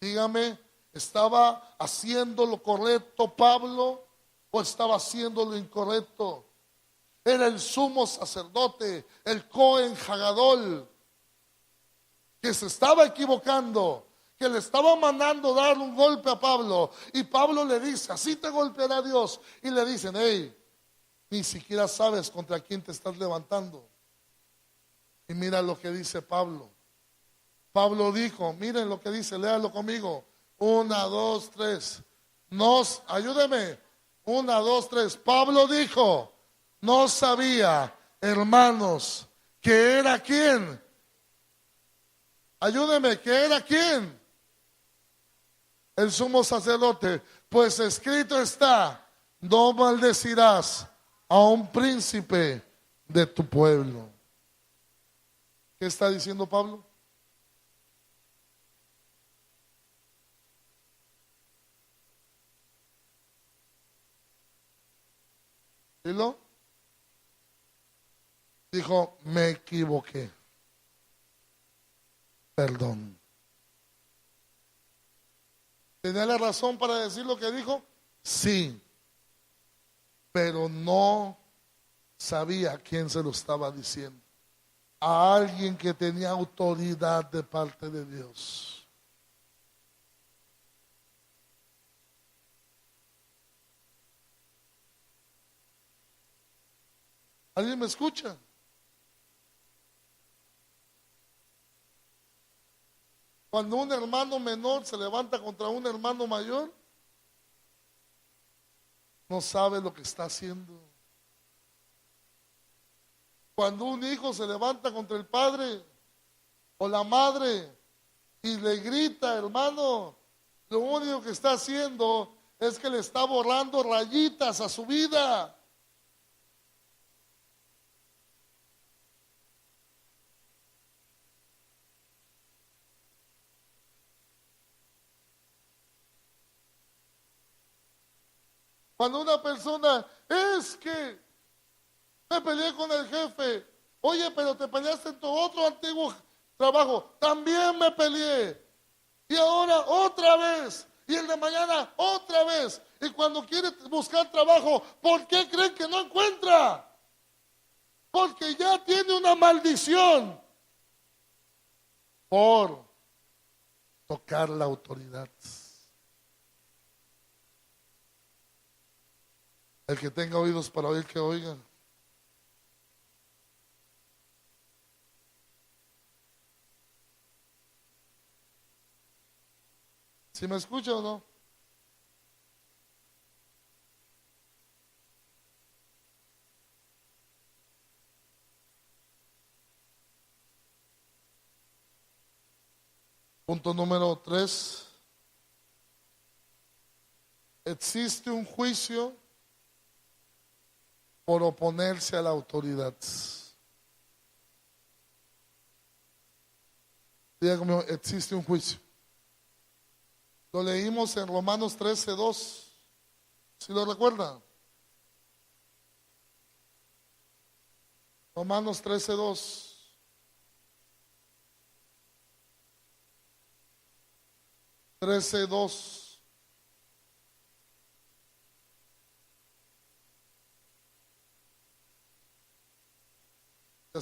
dígame, ¿estaba haciendo lo correcto Pablo o estaba haciendo lo incorrecto? Era el sumo sacerdote, el Cohen Hagadol, que se estaba equivocando, que le estaba mandando dar un golpe a Pablo, y Pablo le dice, así te golpeará Dios, y le dicen, hey, ni siquiera sabes contra quién te estás levantando. Y mira lo que dice Pablo. Pablo dijo, miren lo que dice, léalo conmigo, 1, 2, 3, ayúdeme, 1, 2, 3, Pablo dijo, no sabía, hermanos, que era quién. Ayúdeme, ¿que era quién? El sumo sacerdote. Pues escrito está, no maldecirás a un príncipe de tu pueblo. ¿Qué está diciendo Pablo? ¿Dilo? Dijo, me equivoqué. Perdón. ¿Tenía la razón para decir lo que dijo? Sí. Pero no sabía a quién se lo estaba diciendo. A alguien que tenía autoridad de parte de Dios. ¿Alguien me escucha? Cuando un hermano menor se levanta contra un hermano mayor, no sabe lo que está haciendo. Cuando un hijo se levanta contra el padre o la madre y le grita, hermano, lo único que está haciendo es que le está borrando rayitas a su vida. Cuando una persona, es que me peleé con el jefe, oye, pero te peleaste en tu otro antiguo trabajo, también me peleé, y ahora otra vez, y el de mañana otra vez, y cuando quiere buscar trabajo, ¿por qué creen que no encuentra? Porque ya tiene una maldición por tocar la autoridad. El que tenga oídos para oír, que oiga. ¿Sí me escucha o no? Punto número 3. Existe un juicio por oponerse a la autoridad. Diga conmigo, existe un juicio. Lo leímos en Romanos 13:2. ¿Sí lo recuerda? Romanos 13:2.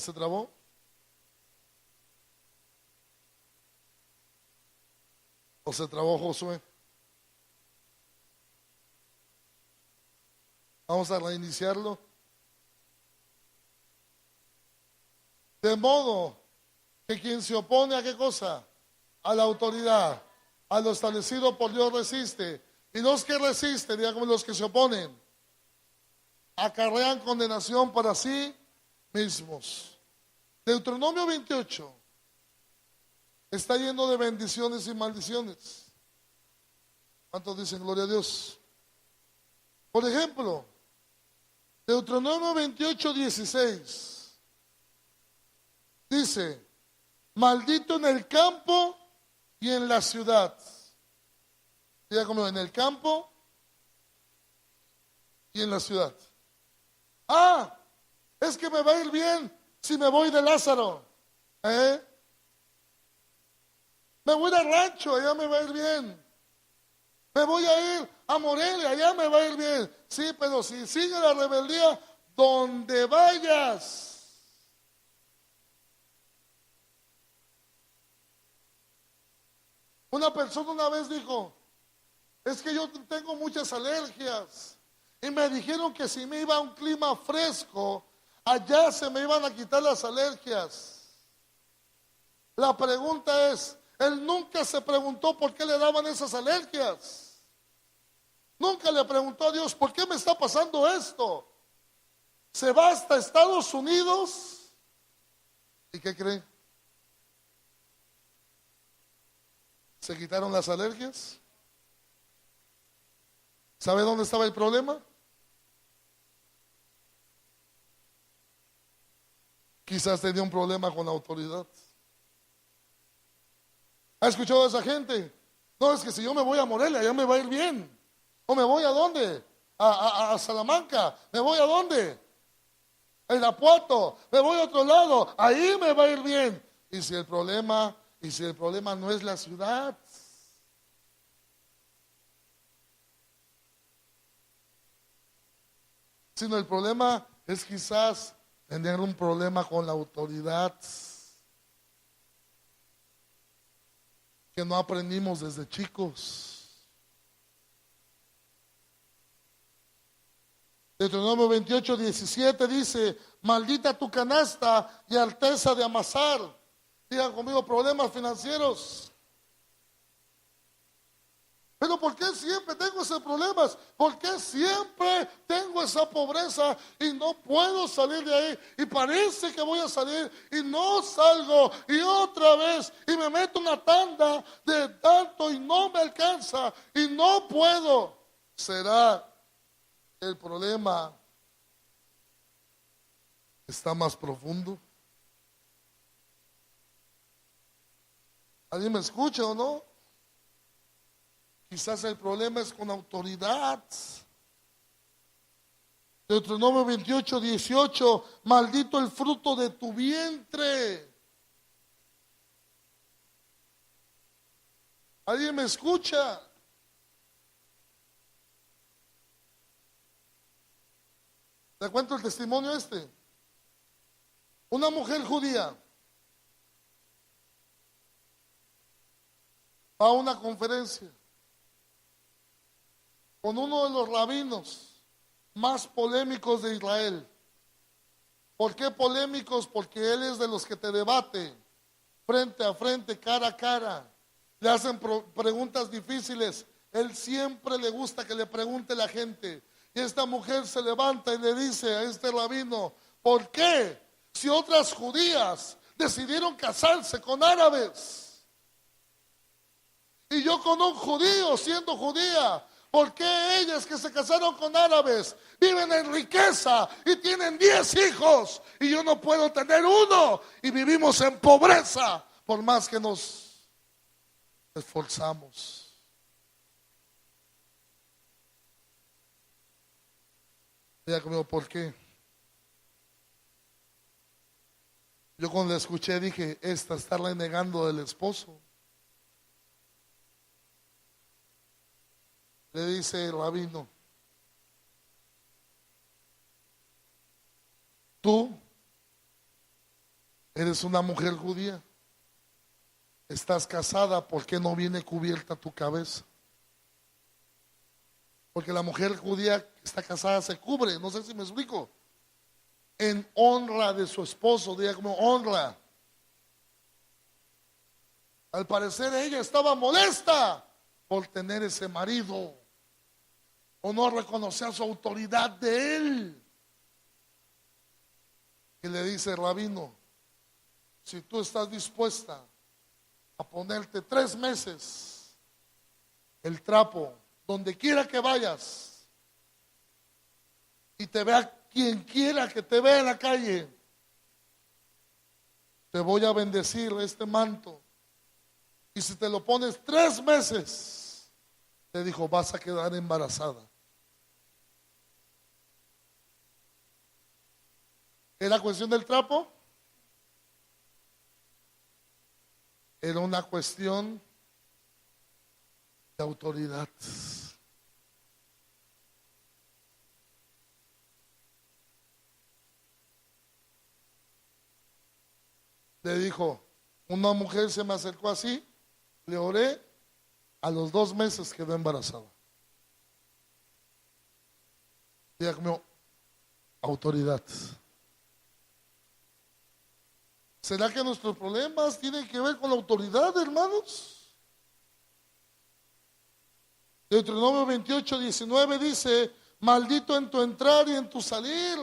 se trabó? ¿O se trabó Josué? Vamos a reiniciarlo. De modo que quien se opone a qué cosa, a la autoridad, a lo establecido por Dios resiste. Y los que resisten, digamos los que se oponen, acarrean condenación para sí mismos. Deuteronomio 28 está lleno de bendiciones y maldiciones. ¿Cuántos dicen gloria a Dios? Por ejemplo, Deuteronomio 28, 16 dice: maldito en el campo y en la ciudad. Diga conmigo, en el campo y en la ciudad. Ah, es que me va a ir bien si me voy de Lázaro. Me voy al rancho, allá me va a ir bien. Me voy a ir a Morelia, allá me va a ir bien. Sí, pero si sigue la rebeldía, donde vayas. Una persona una vez dijo: es que yo tengo muchas alergias y me dijeron que si me iba a un clima fresco, allá se me iban a quitar las alergias. La pregunta es, él nunca se preguntó por qué le daban esas alergias. Nunca le preguntó a Dios, ¿por qué me está pasando esto? Se va hasta Estados Unidos. ¿Y qué creen? ¿Se quitaron las alergias? ¿Sabe dónde estaba el problema? Quizás tenía un problema con la autoridad. ¿Ha escuchado a esa gente? No, es que si yo me voy a Morelia, ya me va a ir bien. ¿O me voy a dónde? A Salamanca. ¿Me voy a dónde? A Irapuato. ¿Me voy a otro lado? Ahí me va a ir bien. ¿Y si el problema no es la ciudad? Sino el problema es quizás tener un problema con la autoridad que no aprendimos desde chicos. Deuteronomio 28, 17 dice: maldita tu canasta y arteza de amasar. Digan conmigo, problemas financieros. Pero ¿por qué siempre tengo esos problemas? ¿Por qué siempre tengo esa pobreza y no puedo salir de ahí? Y parece que voy a salir y no salgo, y otra vez, y me meto una tanda de tanto y no me alcanza y no puedo. ¿Será el problema está más profundo? ¿Alguien me escucha o no? Quizás el problema es con autoridad. Deuteronomio 28, 18: maldito el fruto de tu vientre. ¿Alguien me escucha? ¿Te cuento el testimonio este? Una mujer judía va a una conferencia con uno de los rabinos más polémicos de Israel. ¿Por qué polémicos? Porque él es de los que te debate frente a frente, cara a cara. Le hacen preguntas difíciles. Él siempre le gusta que le pregunte la gente. Y esta mujer se levanta y le dice a este rabino: ¿por qué, si otras judías decidieron casarse con árabes, y yo con un judío siendo judía, por qué ellas que se casaron con árabes viven en riqueza y tienen 10 hijos y yo no puedo tener uno y vivimos en pobreza por más que nos esforzamos? Diga conmigo, ¿por qué? Yo cuando la escuché dije: esta está renegando del esposo. Le dice el rabino: tú Eres una mujer judía. Estás casada, ¿por qué no viene cubierta tu cabeza? Porque la mujer judía que está casada se cubre, no sé si me explico. En honra de su esposo, diga como honra. Al parecer ella estaba molesta por tener ese marido o no reconocer su autoridad de él. Y le dice: rabino, si tú estás dispuesta a ponerte 3 meses el trapo donde quiera que vayas y te vea quien quiera que te vea en la calle, te voy a bendecir este manto. Y si te lo pones 3 meses, te dijo, vas a quedar embarazada. ¿Era cuestión del trapo? Era una cuestión de autoridad. Le dijo, una mujer se me acercó así, le oré, a los 2 meses quedó embarazada. Diga como autoridad. ¿Será que nuestros problemas tienen que ver con la autoridad, hermanos? Deuteronomio 28:19 dice, maldito en tu entrar y en tu salir.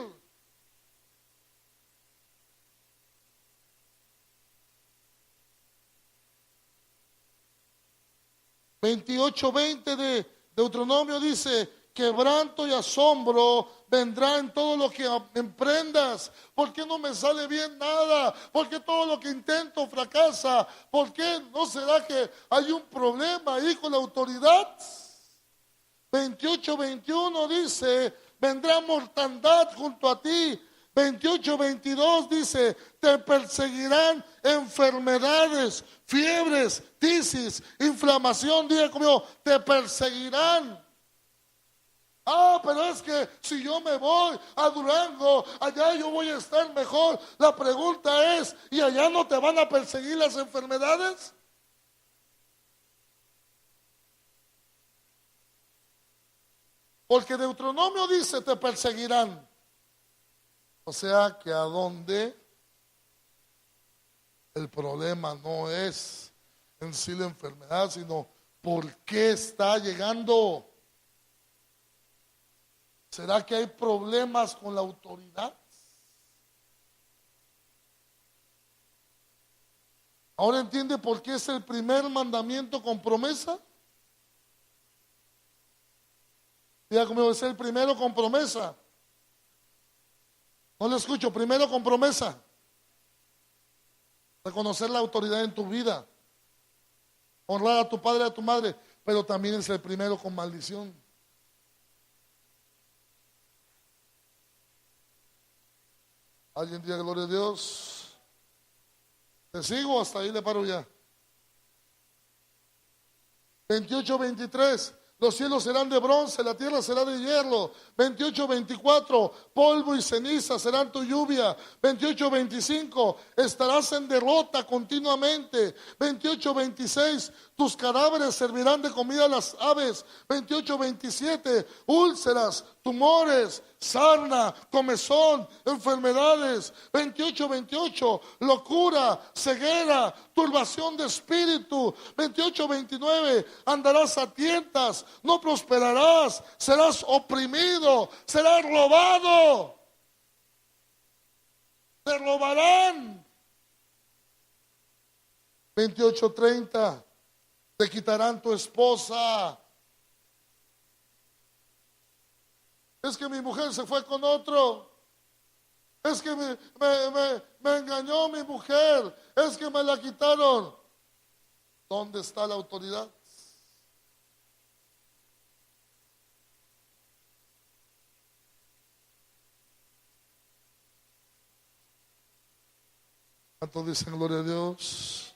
(28:20) de Deuteronomio dice, quebranto y asombro vendrá en todo lo que emprendas. ¿Por qué no me sale bien nada? ¿Por qué todo lo que intento fracasa? ¿Por qué no será que hay un problema ahí con la autoridad? 28:21 dice, vendrá mortandad junto a ti. 28:22 dice, te perseguirán enfermedades, fiebres, tisis, inflamación. Diga conmigo, te perseguirán. Ah, pero es que si yo me voy a Durango, allá yo voy a estar mejor. La pregunta es, ¿y allá no te van a perseguir las enfermedades? Porque Deuteronomio dice, te perseguirán. O sea que a donde el problema no es en sí la enfermedad, sino por qué está llegando. ¿Será que hay problemas con la autoridad? ¿Ahora entiende por qué es el primer mandamiento con promesa? Diga conmigo, es el primero con promesa. No le escucho, primero con promesa. Reconocer la autoridad en tu vida. Honrar a tu padre y a tu madre. Pero también es el primero con maldición. ¿Alguien diga gloria a Dios? ¿Te sigo? Hasta ahí le paro ya. 28:23. Los cielos serán de bronce, la tierra será de hierro. 28:24, polvo y ceniza serán tu lluvia. 28:25, estarás en derrota continuamente. 28:26, tus cadáveres servirán de comida a las aves. 28:27, úlceras, tumores, sarna, comezón, enfermedades. 28:28, locura, ceguera, turbación de espíritu. 28:29, andarás a tientas, no prosperarás, serás oprimido, serás robado, te robarán. 28:30, te quitarán tu esposa. Es que mi mujer se fue con otro. Es que me engañó mi mujer. Es que me la quitaron. ¿Dónde está la autoridad? ¿Cuántos dicen gloria a Dios?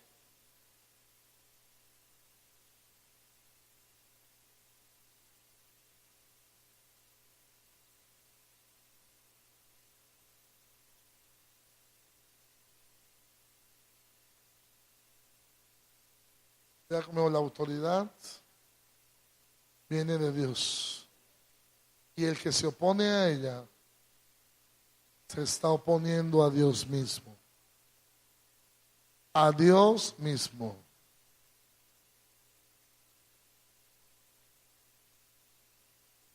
Ya como la autoridad viene de Dios. Y el que se opone a ella se está oponiendo a Dios mismo. A Dios mismo.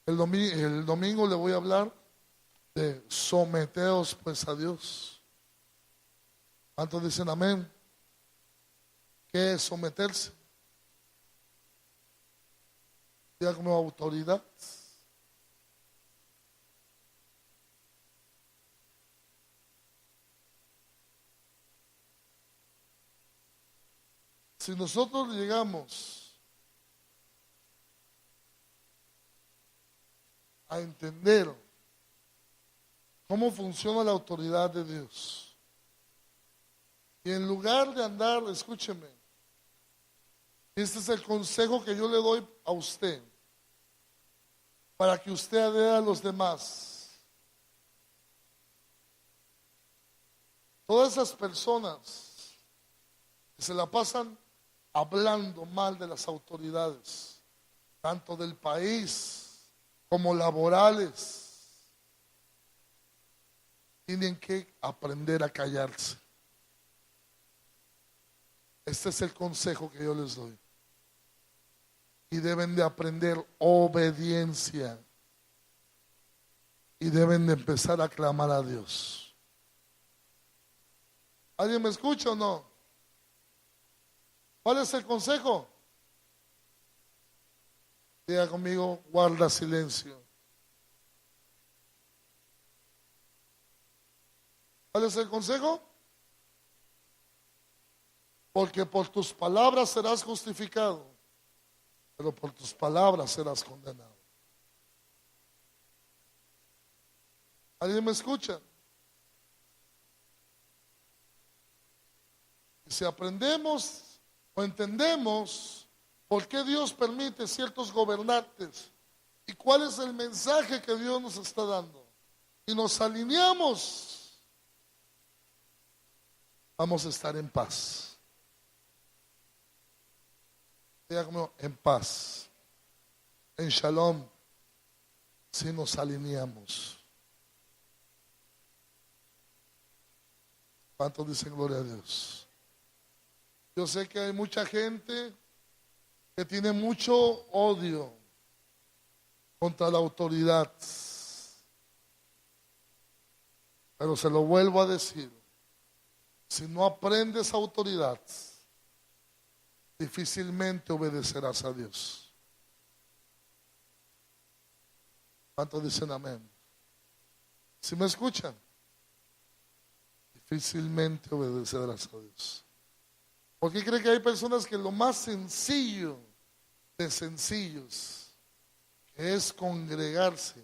El domingo le voy a hablar de someteos pues a Dios. ¿Cuántos dicen amén? ¿Qué es someterse? Ya como autoridad. Si nosotros llegamos a entender cómo funciona la autoridad de Dios, y en lugar de andar, escúcheme, este es el consejo que yo le doy a usted, para que usted dé a los demás. Todas esas personas que se la pasan hablando mal de las autoridades, tanto del país como laborales, tienen que aprender a callarse. Este es el consejo que yo les doy. Y deben de aprender obediencia. Y deben de empezar a clamar a Dios. ¿Alguien me escucha o no? ¿Cuál es el consejo? Diga conmigo, guarda silencio. ¿Cuál es el consejo? Porque por tus palabras serás justificado, pero por tus palabras serás condenado. ¿Alguien me escucha? Y si aprendemos o entendemos por qué Dios permite ciertos gobernantes y cuál es el mensaje que Dios nos está dando, y nos alineamos, vamos a estar en paz. Diga conmigo, en paz, en shalom, si nos alineamos. ¿Cuántos dicen gloria a Dios? Yo sé que hay mucha gente que tiene mucho odio contra la autoridad, pero se lo vuelvo a decir, si no aprendes autoridad, difícilmente obedecerás a Dios. ¿Cuántos dicen amén? ¿Sí me escuchan? Difícilmente obedecerás a Dios. ¿Por qué cree que hay personas que lo más sencillo de sencillos, que es congregarse,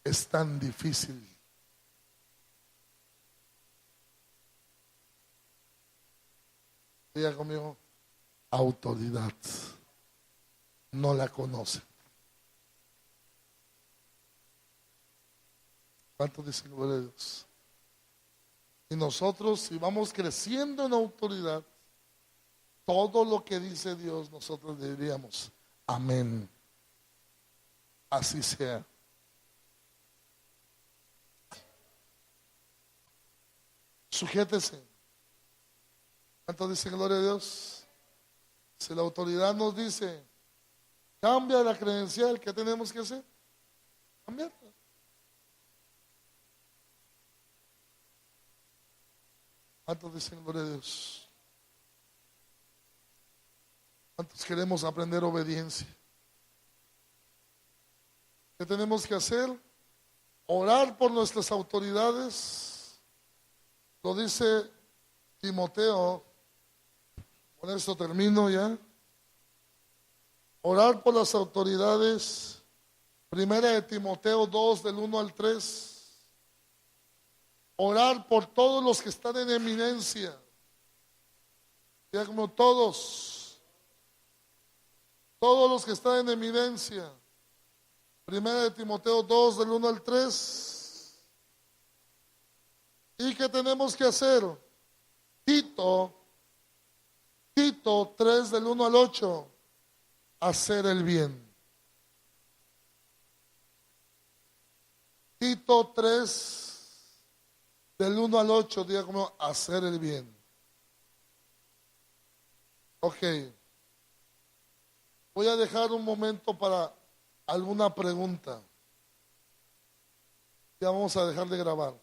es tan difícil? Diga conmigo, autoridad. No la conocen. ¿Cuántos dicen gloria a Dios? Y nosotros, si vamos creciendo en autoridad, todo lo que dice Dios, nosotros diríamos, amén. Así sea. Sujétese. ¿Cuántos dicen gloria a Dios? Si la autoridad nos dice, cambia la credencial, ¿qué tenemos que hacer? Cambiarla. ¿Cuántos dicen gloria a Dios? ¿Cuántos queremos aprender obediencia? ¿Qué tenemos que hacer? Orar por nuestras autoridades. Lo dice Timoteo. Con esto termino ya. Orar por las autoridades. Primera de Timoteo 2, del 1 al 3. Orar por todos los que están en eminencia. Ya como todos los que están en eminencia. Primera de Timoteo 2, del 1 al 3. ¿Y qué tenemos que hacer? Tito Tito 3 del 1 al 8, hacer el bien. Tito 3 del 1 al 8, diga como hacer el bien. Ok. Voy a dejar un momento para alguna pregunta. Ya vamos a dejar de grabar.